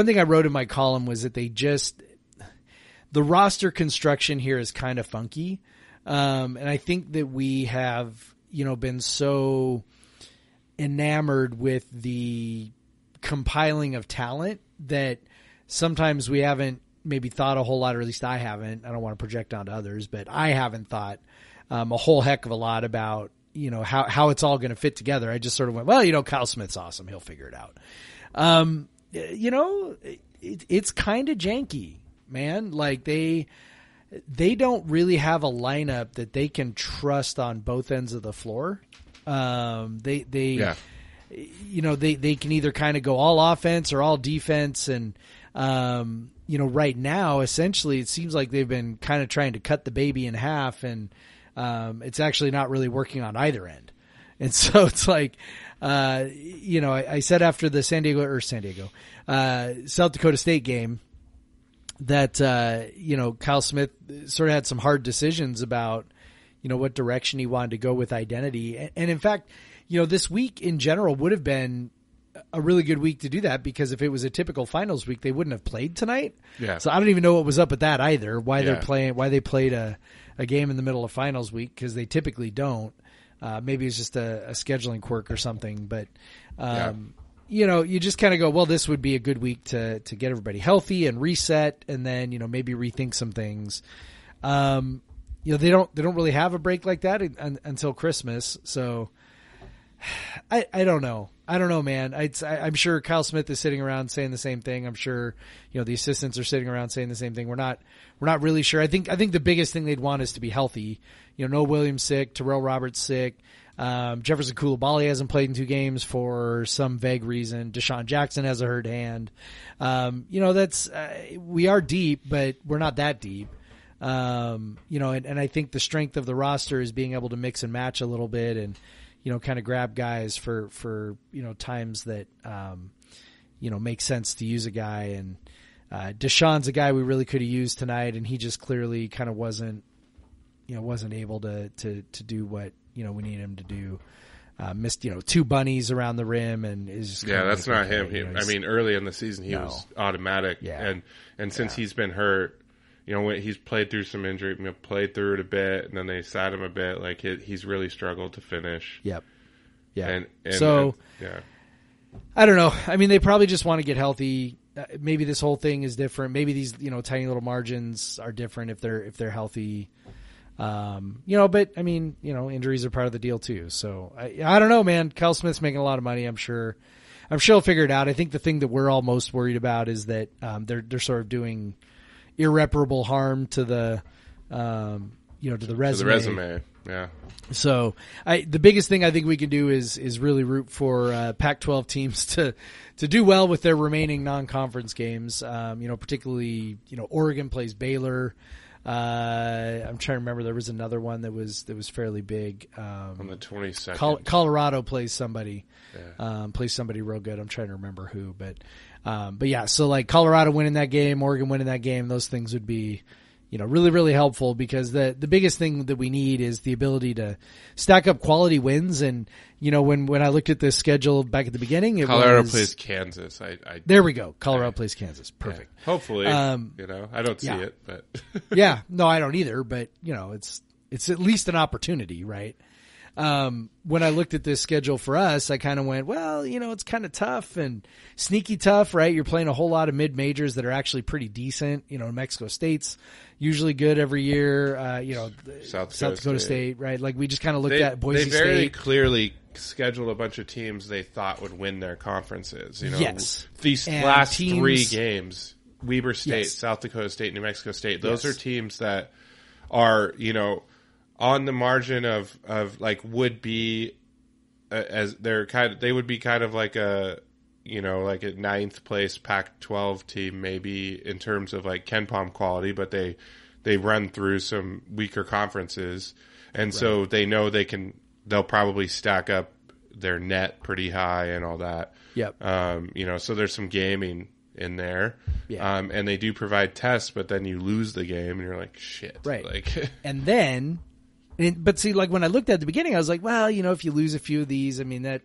B: thing I wrote in my column was that the roster construction here is kind of funky. And I think that we have, been so enamored with the compiling of talent that sometimes we haven't maybe thought a whole lot, or at least I haven't. I don't want to project onto others, but I haven't thought a whole heck of a lot about how it's all going to fit together. I just sort of went, well, Kyle Smith's awesome. He'll figure it out. It's kind of janky, man. Like they don't really have a lineup that they can trust on both ends of the floor. They can either kind of go all offense or all defense. And, right now, essentially, it seems like they've been kind of trying to cut the baby in half, and it's actually not really working on either end. And so it's like, I said after the South Dakota State game that, Kyle Smith sort of had some hard decisions about, what direction he wanted to go with identity. And in fact, this week in general would have been a really good week to do that, because if it was a typical finals week, they wouldn't have played tonight. Yeah. So I don't even know what was up with that either. Why they played a game in the middle of finals week, because they typically don't. Maybe it's just a scheduling quirk or something, but you just kind of go, well, this would be a good week to get everybody healthy and reset, and then maybe rethink some things. They don't really have a break like that until Christmas, so I don't know. I don't know, man. I'm sure Kyle Smith is sitting around saying the same thing. I'm sure, the assistants are sitting around saying the same thing. We're not really sure. I think the biggest thing they'd want is to be healthy. Noah Williams sick, Terrell Roberts sick. Jefferson Coulibaly hasn't played in 2 games for some vague reason. Deshaun Jackson has a hurt hand. We are deep, but we're not that deep. And I think the strength of the roster is being able to mix and match a little bit, and, kind of grab guys for times that, make sense to use a guy. And, Deshaun's a guy we really could have used tonight, and he just clearly kind of wasn't able to do what, we need him to do. Missed, 2 bunnies around the rim, and is just
C: that's not him. Early in the season, he was automatic. Yeah. And since he's been hurt, he's played through some injury, played through it a bit, and then they sat him a bit. Like he's really struggled to finish.
B: Yep. Yeah.
C: Yeah.
B: I don't know. I mean, they probably just want to get healthy. Maybe this whole thing is different. Maybe these, tiny little margins are different if they're healthy. But I mean, injuries are part of the deal too. So I don't know, man. Kyle Smith's making a lot of money. I'm sure he'll figure it out. I think the thing that we're all most worried about is that, they're sort of doing irreparable harm to the, to the resume.
C: To the resume. Yeah.
B: So the biggest thing I think we can do is really root for, Pac-12 teams to do well with their remaining non-conference games. Particularly, Oregon plays Baylor. I'm trying to remember. There was another one that was fairly big.
C: On the 22nd,
B: Colorado plays somebody, plays somebody real good. I'm trying to remember who, but yeah. So like Colorado winning that game, Oregon winning that game, those things would be, really, really helpful, because the biggest thing that we need is the ability to stack up quality wins. And, when I looked at this schedule back at the beginning,
C: Colorado plays Kansas.
B: There we go. Colorado plays Kansas. Perfect.
C: Yeah. Hopefully, I don't see it, but
B: yeah, no, I don't either, but it's at least an opportunity, right? When I looked at this schedule for us, I kind of went, well, it's kind of tough and sneaky tough, right? You're playing a whole lot of mid-majors that are actually pretty decent. Mexico State's usually good every year. South Dakota State, right? Like we just kind of looked at Boise State.
C: They very clearly scheduled a bunch of teams they thought would win their conferences.
B: Yes.
C: These last 3 games, Weber State, South Dakota State, New Mexico State, those are teams that are, on the margin of like would be as they would be kind of like a like a 9th place Pac-12 team maybe in terms of like KenPom quality, but they run through some weaker conferences, and so they know they'll probably stack up their net pretty high and all that.
B: Yep.
C: So there's some gaming in there.
B: Yeah.
C: And they do provide tests, but then you lose the game and you're like, shit.
B: Right.
C: Like
B: and then. But see, like when I looked at the beginning, I was like, well, if you lose a few of these, I mean, that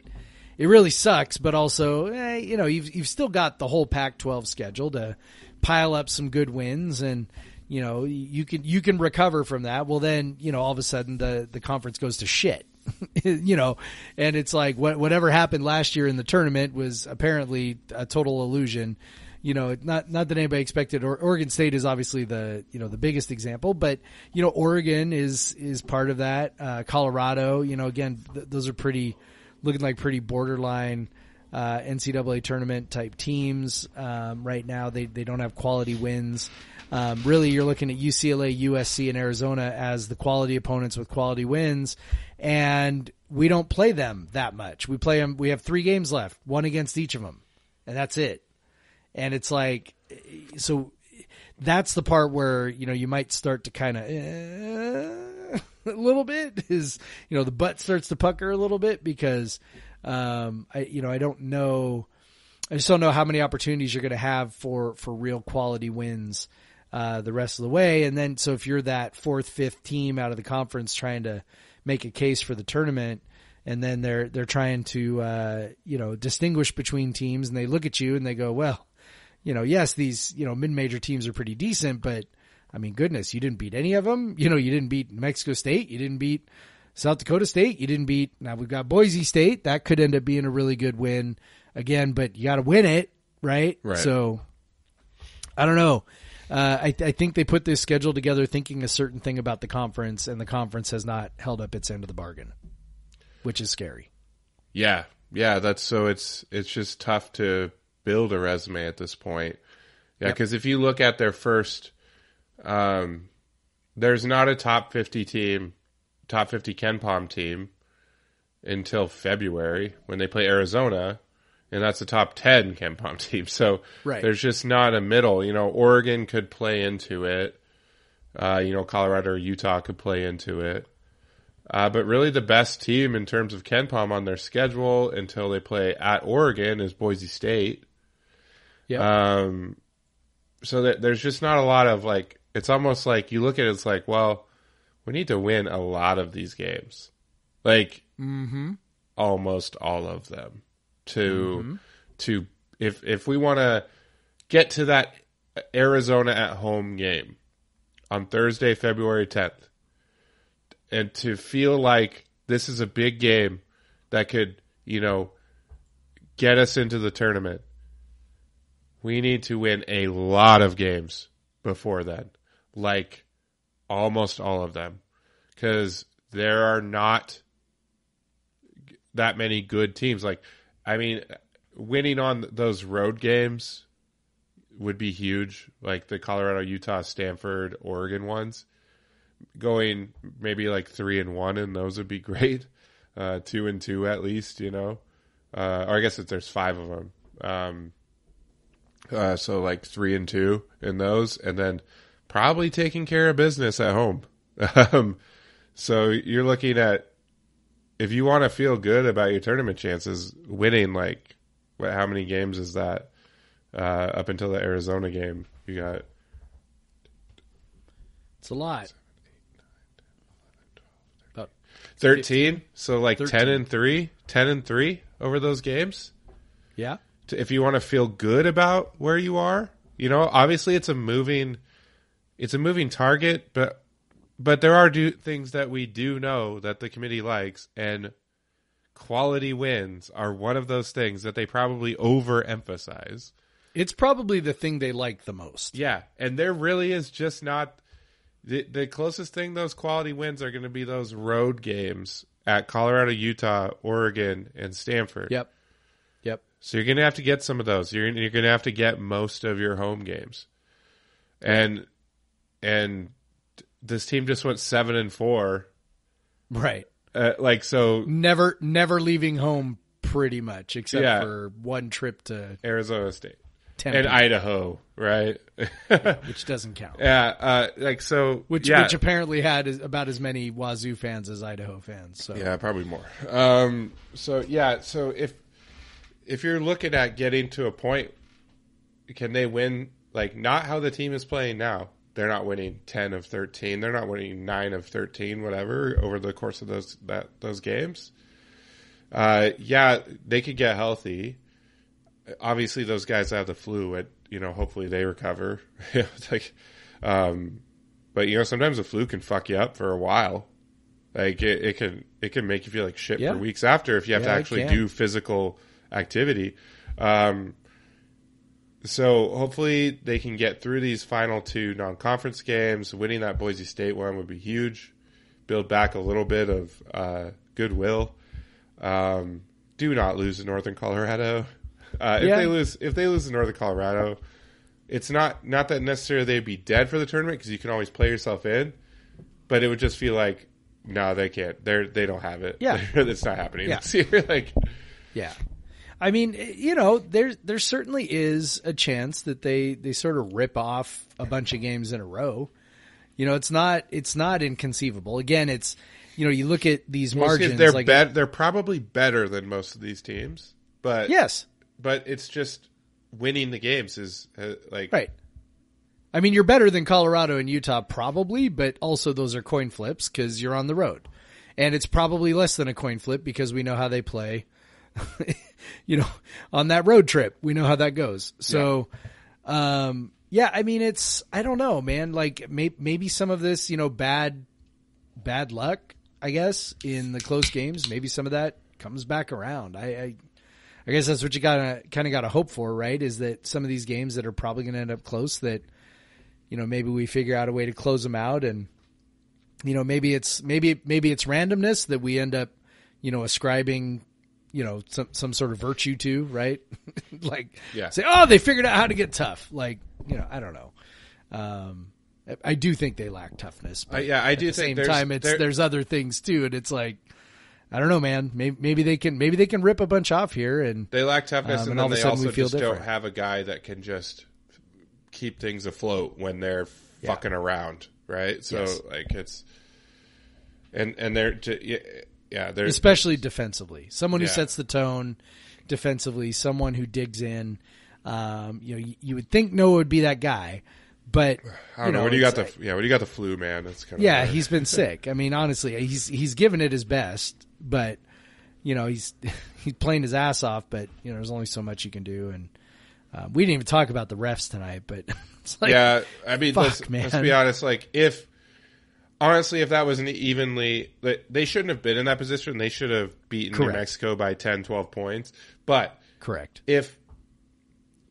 B: it really sucks. But also, you've still got the whole Pac-12 schedule to pile up some good wins, and you can recover from that. Well, then all of a sudden the conference goes to shit, and it's like whatever happened last year in the tournament was apparently a total illusion. not that anybody expected. Oregon State is obviously the biggest example, but Oregon is part of that. Colorado, again, those are looking like pretty borderline NCAA tournament type teams right now. They don't have quality wins. Really, you're looking at UCLA, USC, and Arizona as the quality opponents with quality wins, and we don't play them that much. We play them. We have 3 games left, one against each of them, and that's it. And it's like, so that's the part where you might start to kind of a little bit is the butt starts to pucker a little bit because I don't know. I just don't know how many opportunities you're going to have for real quality wins the rest of the way. And then, so if you're that 4th, 5th team out of the conference trying to make a case for the tournament, and then they're trying to, distinguish between teams, and they look at you and they go, well, yes, these, mid-major teams are pretty decent, but I mean, goodness, you didn't beat any of them. You didn't beat New Mexico State. You didn't beat South Dakota State. You didn't beat, now we've got Boise State. That could end up being a really good win again, but you got to win it, right? So I don't know. I think they put this schedule together thinking a certain thing about the conference, and the conference has not held up its end of the bargain, which is scary. Yeah.
C: It's just tough to build a resume at this point. Yeah. Cause if you look at their first, there's not a top 50 KenPom team until February when they play Arizona, and that's a top 10 KenPom team. So there's just not a middle. Oregon could play into it. Colorado or Utah could play into it. But really the best team in terms of KenPom on their schedule until they play at Oregon is Boise State. Yeah. So that there's just not a lot of it's almost like you look at it, it's like, well, we need to win a lot of these games. Almost all of them to if we want to get to that Arizona at home game on Thursday, February 10th, and to feel like this is a big game that could, get us into the tournament, we need to win a lot of games before then, almost all of them, because there are not that many good teams. Winning on those road games would be huge, like the Colorado, Utah, Stanford, Oregon ones. Going maybe 3-1, and those would be great. 2-2 at least, or I guess if there's 5 of them. So 3-2 in those, and then probably taking care of business at home. So you're looking at, if you want to feel good about your tournament chances, winning how many games is that? Up until the Arizona game, you got.
B: It's a lot.
C: 13. So 13. 10-3 over those games.
B: Yeah.
C: If you want to feel good about where you are, obviously it's a moving target, but there are things that we do know that the committee likes, and quality wins are one of those things that they probably overemphasize.
B: It's probably the thing they like the most.
C: Yeah, and there really is just not the closest thing. Those quality wins are going to be those road games at Colorado, Utah, Oregon, and Stanford.
B: Yep.
C: So you're going to have to get some of those. You're going to have to get most of your home games, and this team just went 7-4.
B: Right.
C: So
B: never leaving home pretty much, except for one trip to
C: Arizona State
B: Tempe.
C: And Idaho, right?
B: Which doesn't count.
C: Yeah.
B: Which apparently had about as many Wazoo fans as Idaho fans. So
C: yeah, probably more. So if you're looking at getting to a point, can they win? Not how the team is playing now. They're not winning 10 of 13. They're not winning 9 of 13, whatever, over the course of those games. They could get healthy. Obviously, those guys have the flu. Hopefully they recover. But sometimes the flu can fuck you up for a while. It can make you feel like shit for weeks after if you have to actually do physical activity. So hopefully they can get through these final 2 non-conference games. Winning that Boise State one would be huge. Build back a little bit of goodwill. Do not lose to Northern Colorado. If they lose to Northern Colorado, it's not that necessarily they'd be dead for the tournament because you can always play yourself in, but it would just feel like, no, they can't. They don't have it.
B: Yeah,
C: it's not happening this year.
B: Yeah. I mean, there certainly is a chance that they sort of rip off a bunch of games in a row. It's not inconceivable. Again, it's, you look at these margins.
C: They're probably better than most of these teams, but
B: yes,
C: but it's just winning the games is
B: right. I mean, you're better than Colorado and Utah probably, but also those are coin flips because you're on the road, and it's probably less than a coin flip because we know how they play. On that road trip, we know how that goes. So, I mean, I don't know, man. Like maybe some of this, bad luck, I guess, in the close games, maybe some of that comes back around. I guess that's what you gotta hope for, right? Is that some of these games that are probably going to end up close, that, maybe we figure out a way to close them out, and, maybe it's randomness that we end up, ascribing, some sort of virtue to, right? Say, oh, they figured out how to get tough. I don't know. I do think they lack toughness. But
C: I do think
B: at the same time, there's other things too, and it's like, I don't know, man. Maybe they can rip a bunch off here, and
C: they lack toughness, and
B: all
C: then
B: of a
C: they
B: sudden
C: also
B: we feel
C: just
B: different.
C: don't have a guy that can just keep things afloat when they're fucking around, right? So it's and they're. They're
B: especially defensively. Someone who sets the tone defensively, someone who digs in. You would think Noah would be that guy, but
C: I don't know. When you got the flu, man, that's kind of
B: hard. He's been sick. I mean, honestly, he's given it his best, but he's playing his ass off. But there's only so much you can do, and we didn't even talk about the refs tonight. But it's like,
C: I mean,
B: let's
C: be honest. Like if that was an evenly, they shouldn't have been in that position. They should have beaten New Mexico by 10, 12 points. But
B: correct.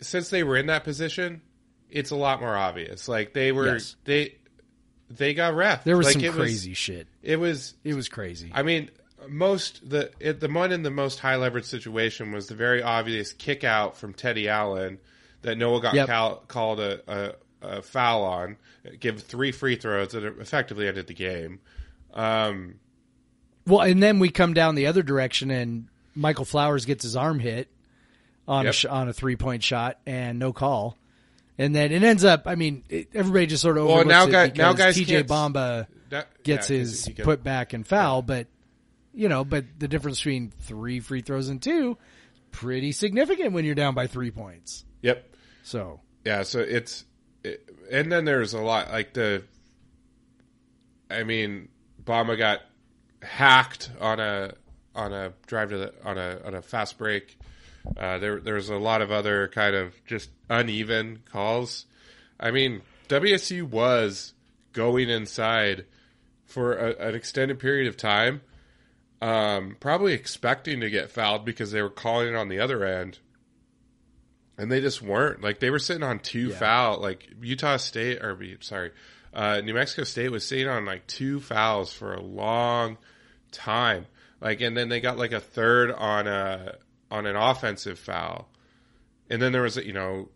C: Since they were in that position, it's a lot more obvious. Like they were, they got ref.
B: There was some crazy shit. It was crazy.
C: I mean, the one in the most high leverage situation was the very obvious kick out from Teddy Allen that Noah got called a foul on, give 3 free throws that effectively ended the game.
B: Well, and then we come down the other direction, and Michael Flowers gets his arm hit on a 3-point shot and no call. And then it ends up, I mean, everybody just sort of overlooks it because TJ Bamba gets his put back and foul, but the difference between 3 free throws and 2, pretty significant when you're down by 3 points.
C: Yep.
B: So.
C: Yeah, so and then there's a lot Bamba got hacked on a drive on a fast break. There's a lot of other kind of just uneven calls. I mean, WSU was going inside for an extended period of time, probably expecting to get fouled because they were calling it on the other end. And they just weren't. Like, they were sitting on 2 foul. Like, New Mexico State was sitting on, 2 fouls for a long time. Like, and then they got, a third on an offensive foul. And then there was, I don't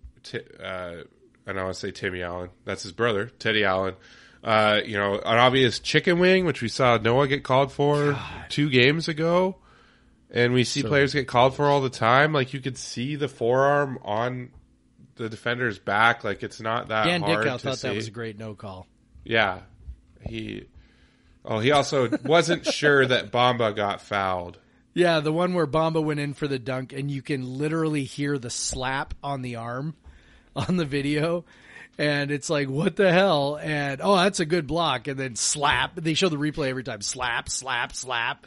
C: want to say Timmy Allen. That's his brother, Teddy Allen. An obvious chicken wing, which we saw Noah get called for 2 games ago. And we see players get called for all the time. Like, you could see the forearm on the defender's back. Like, it's not that
B: Dan
C: hard
B: Dickow
C: to
B: thought
C: see.
B: that was a great no call.
C: Yeah. He also wasn't sure that Bamba got fouled.
B: Yeah, the one where Bamba went in for the dunk, and you can literally hear the slap on the arm on the video. And it's like, what the hell? And, that's a good block. And then slap. They show the replay every time. Slap, slap, slap.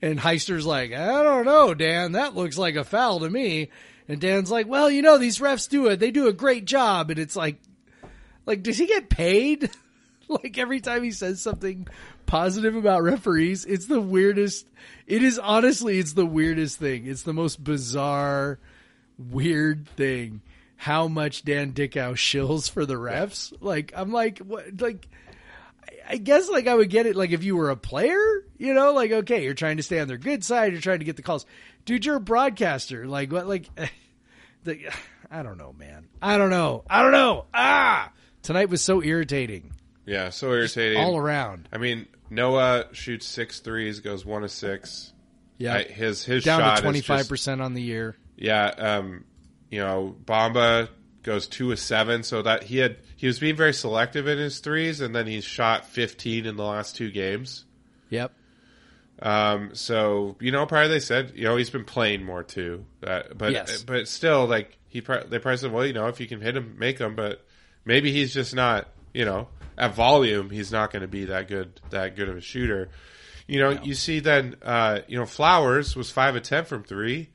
B: And Heister's like, I don't know, Dan. That looks like a foul to me. And Dan's like, well, these refs do it. They do a great job. And it's like, does he get paid? Every time he says something positive about referees, it's the weirdest. It's the weirdest thing. It's the most bizarre, weird thing. how much Dan Dickau shills for the refs. Yeah. Like, I'm like, what? Like, I guess like I would get it. Like if you were a player, you know, like, okay, you're trying to stay on their good side. You're trying to get the calls. Dude, you're a broadcaster. Like what? Like, I don't know, man. I don't know. Tonight was so irritating.
C: Yeah. So irritating.
B: Just all around.
C: I mean, Noah shoots 6 threes, goes 1 of 6.
B: Yeah.
C: His
B: down
C: shot
B: to 25%
C: is just,
B: on the year.
C: Yeah. You know, Bamba goes 2 of 7, so that he was being very selective in his threes, and then he's shot 15 in the last 2 games.
B: Yep.
C: So you know, probably they said, you know, he's been playing more too. But still, like they probably said, well, you know, if you can hit him, make him. But maybe he's just not, you know, at volume, he's not going to be that good of a shooter. You know, you see then, you know, Flowers was 5 of 10 from 3.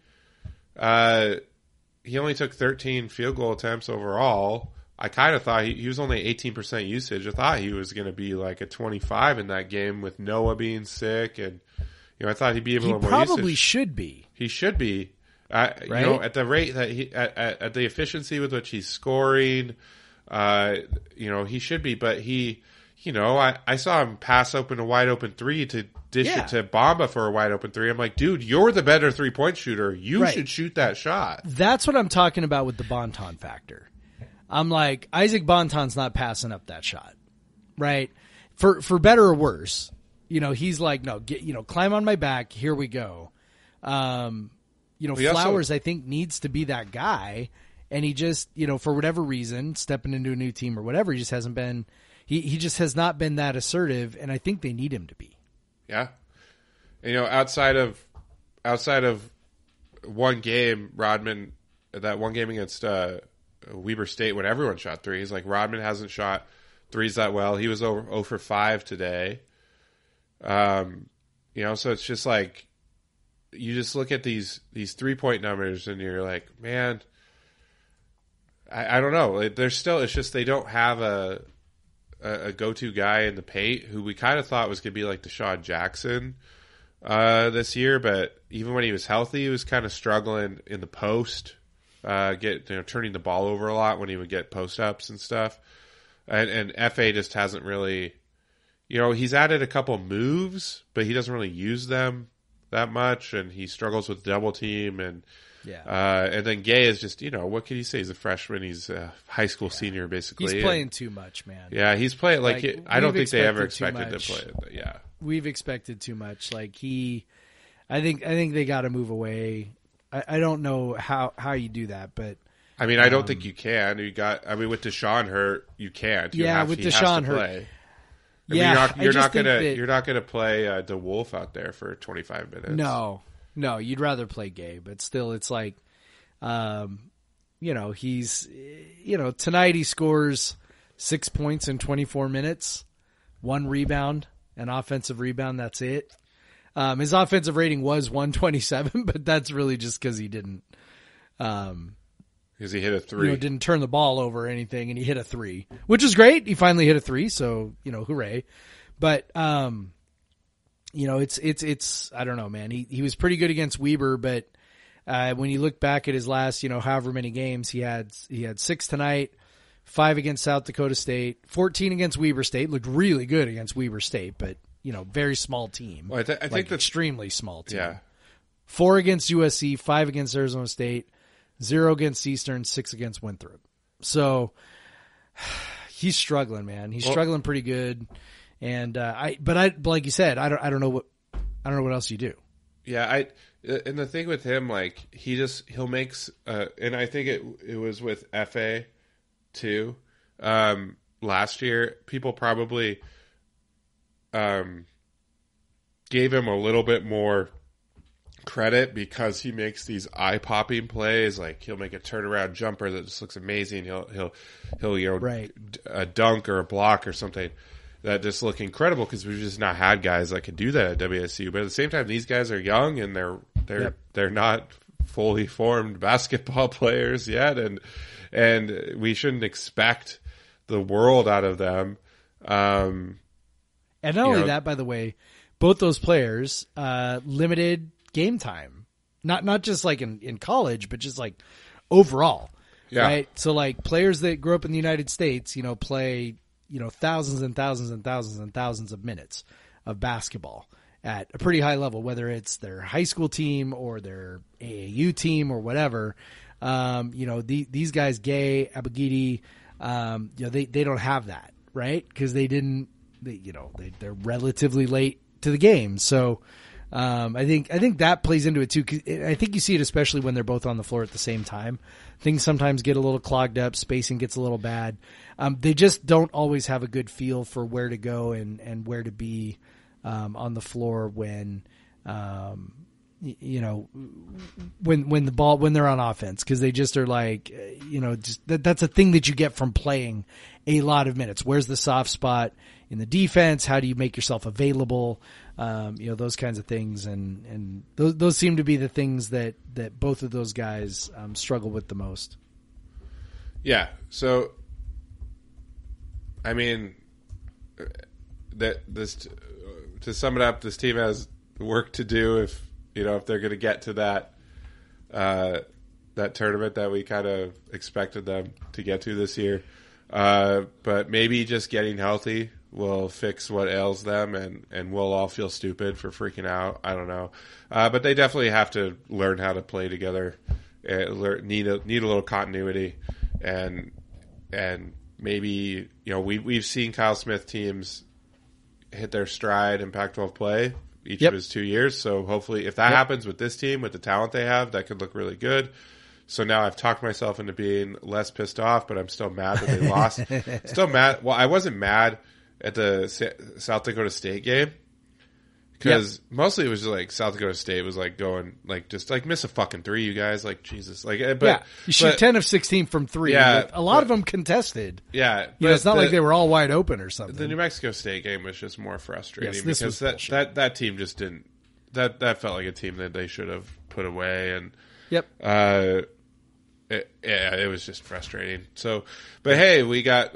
C: He only took 13 field goal attempts overall. I kind of thought he was only 18% usage. I thought he was going to be like a 25 in that game with Noah being sick, and you know I thought he'd be able to more usage.
B: He probably should be.
C: He should be. Right? You know, at the rate that he at the efficiency with which he's scoring, you know, he should be. But he, you know, I saw him pass open a wide open 3 to dish it to Bamba for a wide open 3. I'm like, dude, you're the better 3-point shooter. You should shoot that shot.
B: That's what I'm talking about with the Bonton factor. I'm like, Isaac Bonton's not passing up that shot, right? For better or worse, you know, he's like, no, climb on my back. Here we go. You know, Flowers, I think, needs to be that guy. And he just, you know, for whatever reason, stepping into a new team or whatever, he just hasn't been, he just has not been that assertive. And I think they need him to be.
C: Yeah. And, you know, outside of one game, Rodman, that one game against, Weber State when everyone shot threes. Like Rodman hasn't shot threes that well. He was 0 for 5 today. You know, so it's just like you just look at these 3-point numbers and you're like, man, I don't know. Like, they're still. It's just they don't have a go-to guy in the paint who we kind of thought was going to be like Deshaun Jackson this year, but even when he was healthy, he was kind of struggling in the post. Turning the ball over a lot when he would get post ups and stuff, and FA just hasn't really, you know, he's added a couple moves, but he doesn't really use them that much, and he struggles with double team, and and then Gay is just, you know, what can you say? He's a freshman, he's a high school senior basically.
B: He's playing too much, man.
C: Yeah, he's playing like I don't think they ever expected to play it. But yeah,
B: we've expected too much. Like I think they got to move away. I don't know how you do that, but
C: I mean, I don't think you can. With Deshaun hurt, you can't.
B: With Deshaun hurt,
C: you're not gonna play DeWolf out there for 25 minutes.
B: No, you'd rather play Gay, but still, it's like, you know, he's, you know, tonight he scores 6 points in 24 minutes, 1 rebound, an offensive rebound. That's it. His offensive rating was 127, but that's really just because he didn't.
C: Because he hit a 3.
B: You know, didn't turn the ball over or anything, and he hit a 3, which is great. He finally hit a 3, so, you know, hooray. But, you know, it's I don't know, man. He was pretty good against Weber, but when you look back at his last, you know, however many games, he had 6 tonight, 5 against South Dakota State, 14 against Weber State. Looked really good against Weber State, but, you know, very small team.
C: Well, I think that's
B: extremely small team.
C: Yeah.
B: 4 against USC, 5 against Arizona State, 0 against Eastern, 6 against Winthrop. So he's struggling, man. He's struggling pretty good. And but like you said, I don't know what else you do.
C: Yeah, and the thing with him, like he'll make and I think it was with FA too. Last year, people probably gave him a little bit more credit because he makes these eye-popping plays. Like he'll make a turnaround jumper that just looks amazing. He'll you know, a dunk or a block or something that just look incredible because we've just not had guys that could do that at WSU. But at the same time, these guys are young and they're not fully formed basketball players yet, and we shouldn't expect the world out of them.
B: And not only that, by the way, both those players limited game time, not just like in college, but just like overall.
C: Yeah.
B: Right. So like players that grew up in the United States, play, thousands and thousands and thousands and thousands of minutes of basketball at a pretty high level, whether it's their high school team or their AAU team or whatever. These guys, Gay, Abogidi, they don't have that, right? Because they're relatively late to the game. So, I think that plays into it too. 'Cause I think you see it especially when they're both on the floor at the same time. Things sometimes get a little clogged up. Spacing gets a little bad. They just don't always have a good feel for where to go and where to be on the floor when when they're on offense, because they just are like, that's a thing that you get from playing a lot of minutes. Where's the soft spot in the defense? How do you make yourself available? Those kinds of things. And those seem to be the things that both of those guys struggle with the most.
C: Yeah. So, I mean, to sum it up, this team has work to do if they're going to get to that tournament that we kind of expected them to get to this year. But maybe just getting healthy will fix what ails them, and we'll all feel stupid for freaking out. I don't know. But they definitely have to learn how to play together. Need a little continuity, and maybe we've seen Kyle Smith teams hit their stride in Pac-12 play each of his 2 years. So hopefully, if that happens with this team, with the talent they have, that could look really good. So now I've talked myself into being less pissed off, but I'm still mad that they lost. Still mad. Well, I wasn't mad at the South Dakota State game, because mostly it was just like South Dakota State was like going like just like miss a fucking three, you guys, like Jesus, like
B: you shoot 10 of 16 from three.
C: Yeah,
B: a lot of them contested.
C: Yeah,
B: but it's not like they were all wide open or something.
C: The New Mexico State game was just more frustrating
B: because
C: that team just didn't. That felt like a team that they should have put away, and it was just frustrating. So, but hey, we got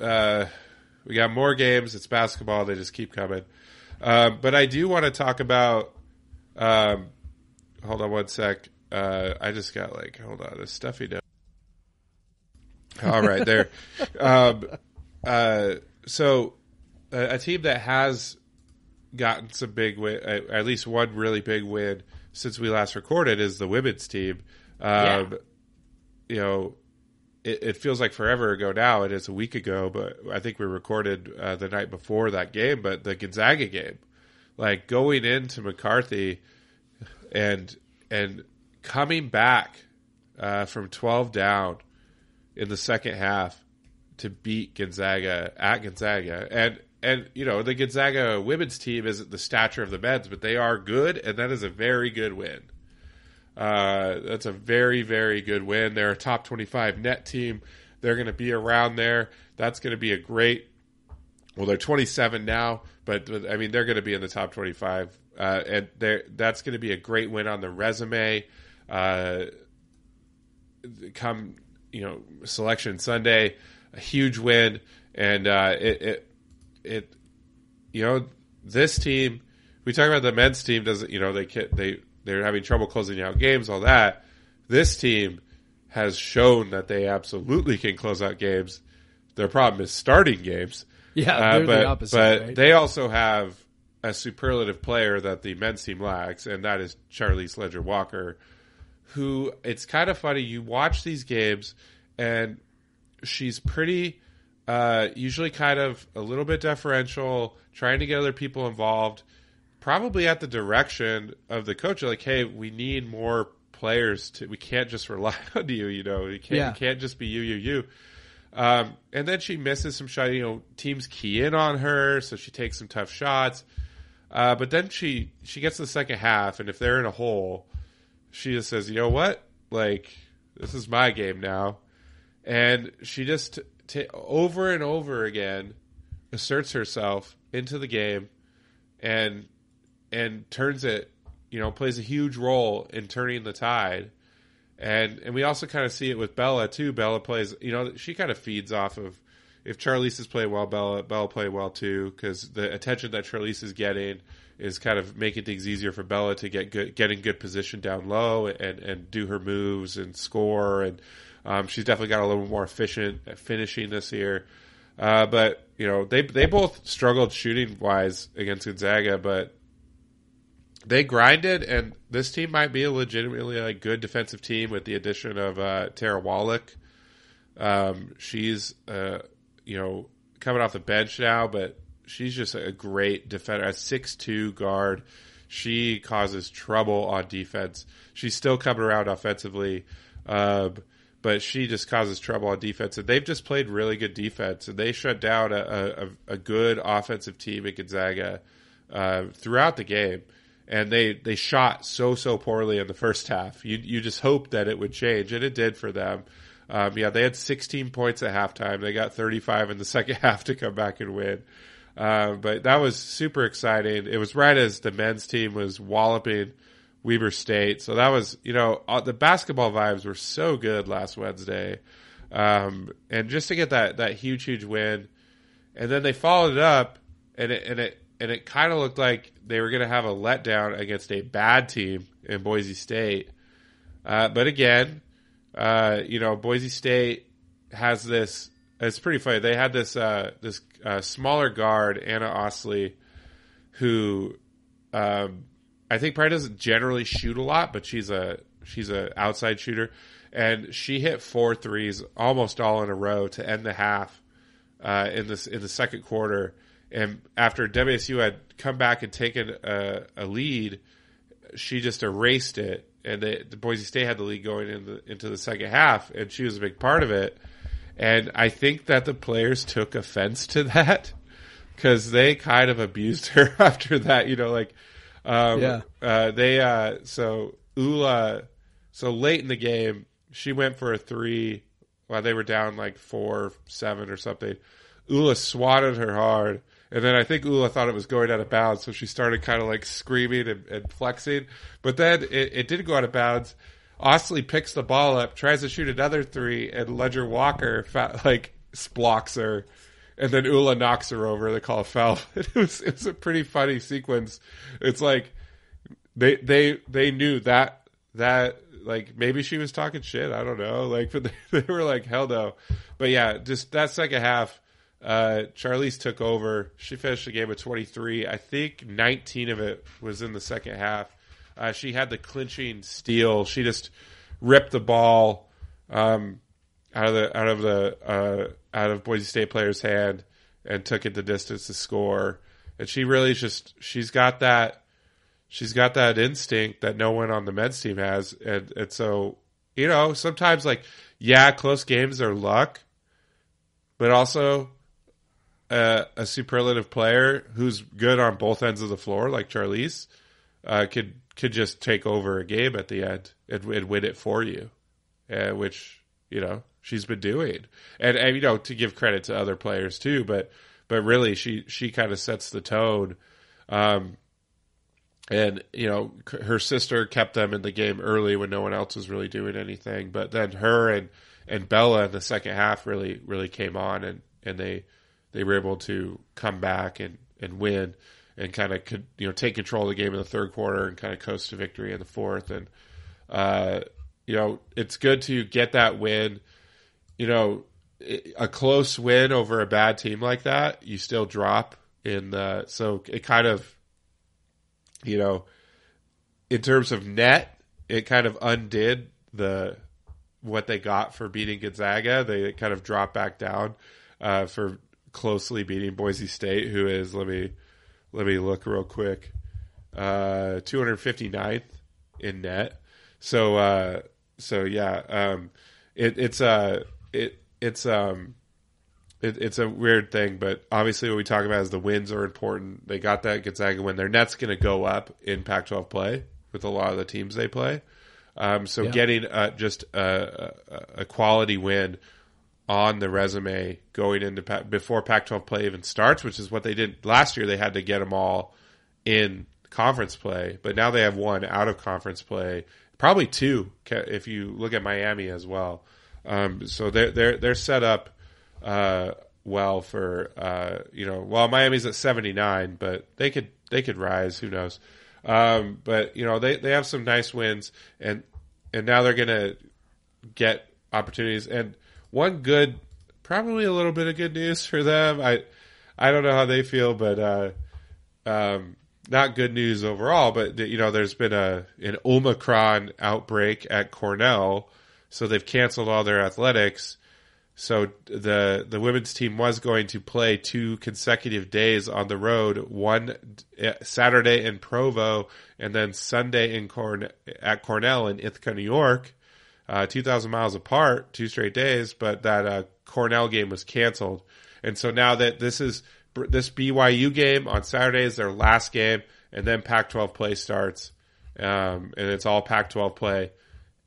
C: more games. It's basketball. They just keep coming. But I do want to talk about. Hold on one sec. I just got a stuffy note. All right, there. So a team that has gotten some big win, at least one really big win since we last recorded, is the women's team. It feels like forever ago now. It is a week ago, but I think we recorded the night before that game. But the Gonzaga game, like going into McCarthy and coming back from 12 down in the second half to beat Gonzaga at Gonzaga, and the Gonzaga women's team isn't the stature of the men's, but they are good, and that is a very good win. That's a very, very good win. They're a top 25 net team. They're going to be around there. That's going to be a great. Well, they're 27 now, but I mean they're going to be in the top 25, and that's going to be a great win on the resume. Come Selection Sunday, a huge win, and this team. We talk about the men's team doesn't they're having trouble closing out games, all that. This team has shown that they absolutely can close out games. Their problem is starting games.
B: Yeah, they're the opposite.
C: But
B: right?
C: they also have a superlative player that the men's team lacks, and that is Charlize Ledger-Walker, who, it's kind of funny, you watch these games, and she's pretty, usually kind of a little bit deferential, trying to get other people involved, probably at the direction of the coach. Like, hey, we need more players. We can't just rely on you. You can't just be you. And then she misses some shots. Teams key in on her, so she takes some tough shots. But then she gets to the second half, and if they're in a hole, she just says, "You know what? Like, this is my game now." And she just over and over again asserts herself into the game, and turns it, plays a huge role in turning the tide. And we also kind of see it with Bella too. Bella plays, she kind of feeds off of, if Charlize is playing well, Bella play well too, because the attention that Charlize is getting is kind of making things easier for Bella to get in good position down low and do her moves and score. And She's definitely got a little more efficient at finishing this year. But, they both struggled shooting-wise against Gonzaga, but they grinded, and this team might be a legitimately good defensive team with the addition of Tara Wallach. She's, coming off the bench now, but she's just a great defender. A 6'2" guard. She causes trouble on defense. She's still coming around offensively, but she just causes trouble on defense. And they've just played really good defense. And they shut down a good offensive team at Gonzaga throughout the game. And they shot so poorly in the first half. You just hoped that it would change, and it did for them. They had 16 points at halftime. They got 35 in the second half to come back and win. But that was super exciting. It was right as the men's team was walloping Weber State. So that was, the basketball vibes were so good last Wednesday. And just to get that huge win. And then they followed it up, and it kind of looked like they were going to have a letdown against a bad team in Boise State. But again, Boise State has this. It's pretty funny. They had this smaller guard, Anna Osley, who I think probably doesn't generally shoot a lot, but she's a outside shooter, and she hit 4 threes almost all in a row to end the half in the second quarter. And after WSU had come back and taken a lead, she just erased it. And the Boise State had the lead going into the second half, and she was a big part of it. And I think that the players took offense to that because they kind of abused her after that. So Ula, so late in the game, she went for a 3 while they were down 4-7 or something. Ula swatted her hard. And then I think Ula thought it was going out of bounds, so she started kind of screaming and flexing. But then it didn't go out of bounds. Osley picks the ball up, tries to shoot another 3, and Ledger Walker blocks her. And then Ula knocks her over. They call a foul. It was a pretty funny sequence. It's like they knew that maybe she was talking shit. I don't know. But they were hell no. But yeah, just that second half. Charlize took over. She finished the game with 23. I think 19 of it was in the second half. She had the clinching steal. She just ripped the ball out of Boise State player's hand and took it the distance to score. And she really she's got that instinct that no one on the men's team has. And so, sometimes close games are luck, but also a superlative player who's good on both ends of the floor, like Charlize, could just take over a game at the end and win it for you, which she's been doing. And to give credit to other players too, but really she kind of sets the tone. And her sister kept them in the game early when no one else was really doing anything. But then her and Bella in the second half really came on, and they were able to come back and win and kind of take control of the game in the third quarter and kind of coast to victory in the fourth. And it's good to get that win. A close win over a bad team like that, you still drop so it kind of, in terms of net, it kind of undid what they got for beating Gonzaga. They kind of dropped back down for closely beating Boise State, who is, let me look real quick, 259th in net. So yeah, it's a weird thing, but obviously what we talk about is the wins are important. They got that Gonzaga win. Their net's going to go up in Pac-12 play with a lot of the teams they play. Getting just a quality win on the resume going into before Pac-12 play even starts, which is what they did last year. They had to get them all in conference play, but now they have one out of conference play, probably 2 if you look at Miami as well. So they're set up well for Miami's at 79, but they could rise. Who knows? But they have some nice wins, and now they're gonna get opportunities. And one good, probably a little bit of good news for them. I don't know how they feel, but not good news overall. But there's been an Omicron outbreak at Cornell, so they've canceled all their athletics. So the women's team was going to play 2 consecutive days on the road, one Saturday in Provo and then Sunday at Cornell in Ithaca, New York, 2,000 miles apart, 2 straight days. But that Cornell game was canceled, and so now that this BYU game on Saturday is their last game, and then Pac-12 play starts, and it's all Pac-12 play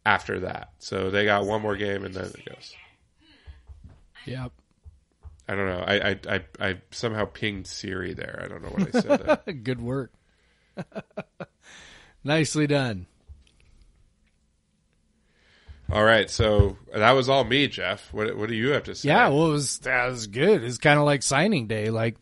C: after that. So they got one more game, and then it goes.
B: Yep.
C: I don't know. I somehow pinged Siri there. I don't know what I said there.
B: Good work. Nicely done.
C: All right, so that was all me, Jeff. What do you have to say?
B: Yeah, well, that was good. It's kind of like signing day. Like,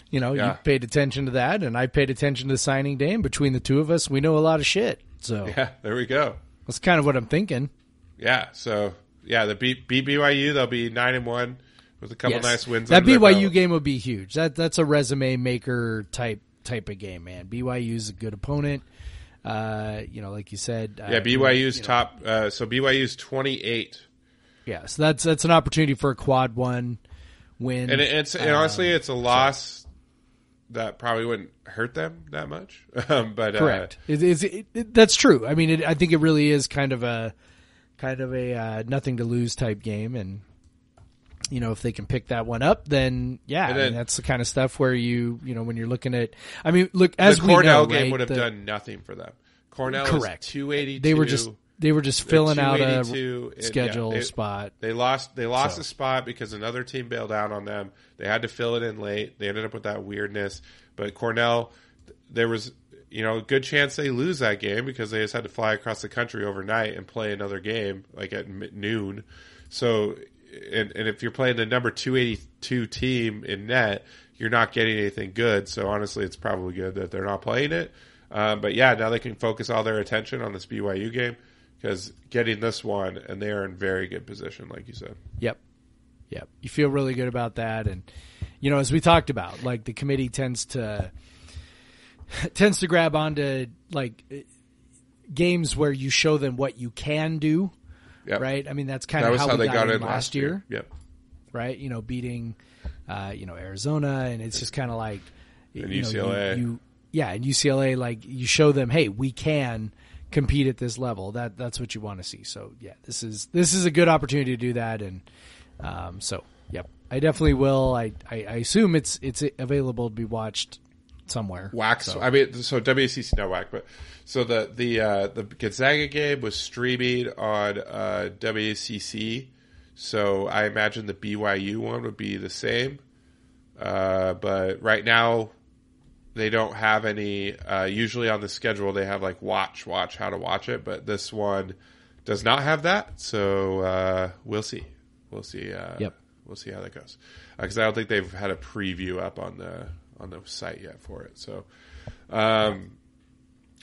B: you paid attention to that, and I paid attention to signing day, and between the two of us, we know a lot of shit. So
C: yeah, there we go.
B: That's kind of what I'm thinking.
C: Yeah, so the beat BYU. They'll be 9-1 with a couple nice wins.
B: That BYU game would be huge. That's a resume maker type of game, man. BYU's a good opponent. Like you said.
C: BYU's top. So BYU's 28.
B: Yeah, so that's an opportunity for a quad 1 win.
C: And honestly, it's a loss that probably wouldn't hurt them that much. But
B: correct. That's true. I mean, I think it really is kind of a nothing to lose type game, and if they can pick that one up, then that's the kind of stuff where when you're looking at, look, as
C: the Cornell
B: we know,
C: game
B: right,
C: would have done nothing for them. Cornell
B: correct.
C: is 282.
B: They were just filling out a schedule spot.
C: They lost a spot because another team bailed out on them. They had to fill it in late. They ended up with that weirdness. But Cornell, there was a good chance they lose that game because they just had to fly across the country overnight and play another game like at noon. So, and if you're playing the number 282 team in net, you're not getting anything good. So honestly, it's probably good that they're not playing it. But now they can focus all their attention on this BYU game because getting this one, and they are in very good position, like you said.
B: Yep. You feel really good about that, and as we talked about, like the committee tends to grab onto like games where you show them what you can do.
C: Yep.
B: Right. I mean, that's kind of how they got in last year.
C: Yep.
B: Right. Beating, Arizona, and it's just kind of like
C: and UCLA.
B: And UCLA, like you show them, hey, we can compete at this level. That's what you want to see. So this is a good opportunity to do that, and I definitely will. I assume it's available to be watched somewhere.
C: WAC. So WCC, not WAC, but so the Gonzaga game was streaming on WCC. So I imagine the BYU one would be the same. But right now they don't have any. Usually on the schedule they have like watch how to watch it, but this one does not have that. So we'll see. We'll see. We'll see how that goes. Because I don't think they've had a preview up on the site yet for it. So,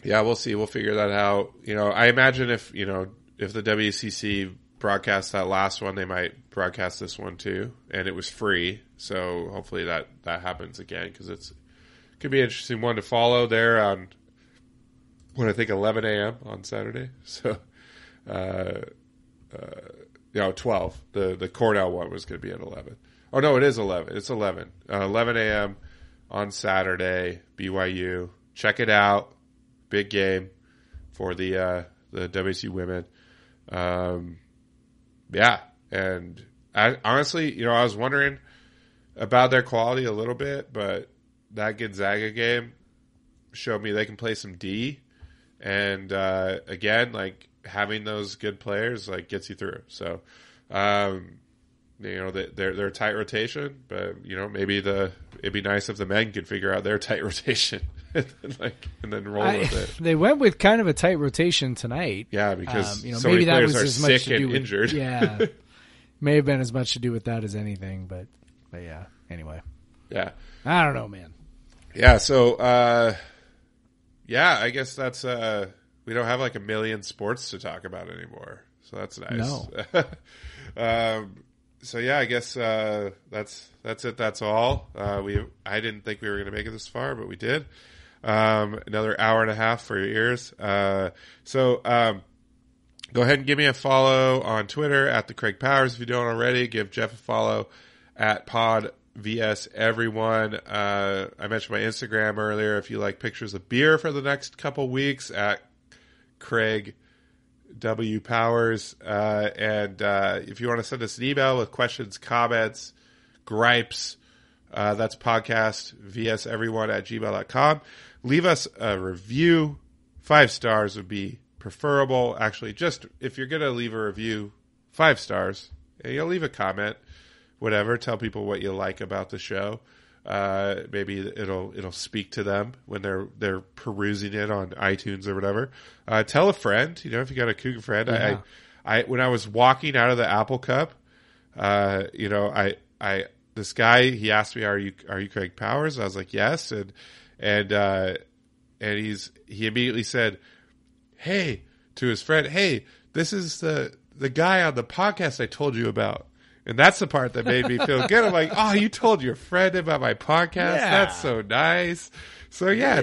C: we'll see. We'll figure that out. I imagine if the WCC broadcasts that last one, they might broadcast this one too, and it was free. So hopefully that happens again because it could be an interesting one to follow there on 11 a.m. on Saturday. So, 12. The Cornell one was going to be at 11. Oh no, it is 11. It's 11. 11 a.m. on Saturday. BYU. Check it out. Big game for the WSU women. And I honestly, I was wondering about their quality a little bit, but that Gonzaga game showed me they can play some D, and again, like having those good players like gets you through. So, they're a tight rotation, but maybe it'd be nice if the men could figure out their tight rotation and then roll with it.
B: They went with kind of a tight rotation tonight.
C: Yeah, because so
B: maybe
C: many
B: that
C: players
B: was
C: are
B: as much
C: sick
B: to do
C: and
B: with,
C: injured.
B: Yeah, may have been as much to do with that as anything, but yeah. Anyway,
C: yeah,
B: I don't know, man.
C: Yeah, so I guess that's we don't have like a million sports to talk about anymore. so that's nice.
B: No.
C: So yeah, I guess that's it. That's all. I didn't think we were going to make it this far, but we did. Another hour and a half for your ears. So go ahead and give me a follow on Twitter at the Craig Powers if you don't already. Give Jeff a follow at Pod VS Everyone. I mentioned my Instagram earlier. If you like pictures of beer for the next couple weeks, at Craig W Powers. And if you want to send us an email with questions, comments, gripes, that's podcast vseveryone@gmail.com. Leave us a review. 5 stars would be preferable. Actually, just if you're going to leave a review, 5 stars. You'll leave a comment, whatever. Tell people what you like about the show. Maybe it'll speak to them when they're perusing it on iTunes or whatever. Tell a friend, if you got a Cougar friend.
B: Yeah.
C: I when I was walking out of the Apple Cup, this guy, he asked me, "Are you Craig Powers?" I was like, "Yes," and he immediately said, "Hey," to his friend, "Hey, this is the guy on the podcast I told you about." And that's the part that made me feel good. I'm like, "Oh, you told your friend about my podcast?
B: Yeah.
C: That's so nice." So yeah,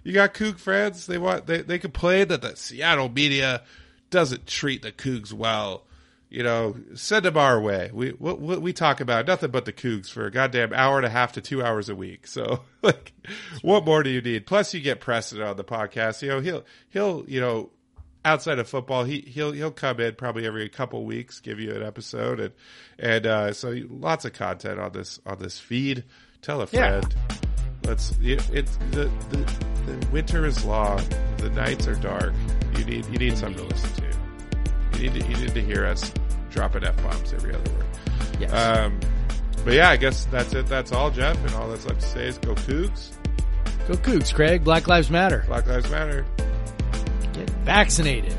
C: you got Coug friends. They complain that the Seattle media doesn't treat the Cougs well. Send them our way. We talk about nothing but the Cougs for a goddamn hour and a half to 2 hours a week. So what more do you need? Plus you get Preston on the podcast. He'll outside of football, he'll come in probably every couple weeks, give you an episode, and so lots of content on this feed. Tell a friend.
B: Yeah.
C: The winter is long. The nights are dark. You need something to listen to. You need to hear us dropping F-bombs every other word.
B: Yes.
C: But yeah, I guess that's it. That's all, Jeff. And all that's left to say is go Cougs.
B: Go Cougs, Craig. Black Lives Matter.
C: Black Lives Matter.
B: Get vaccinated.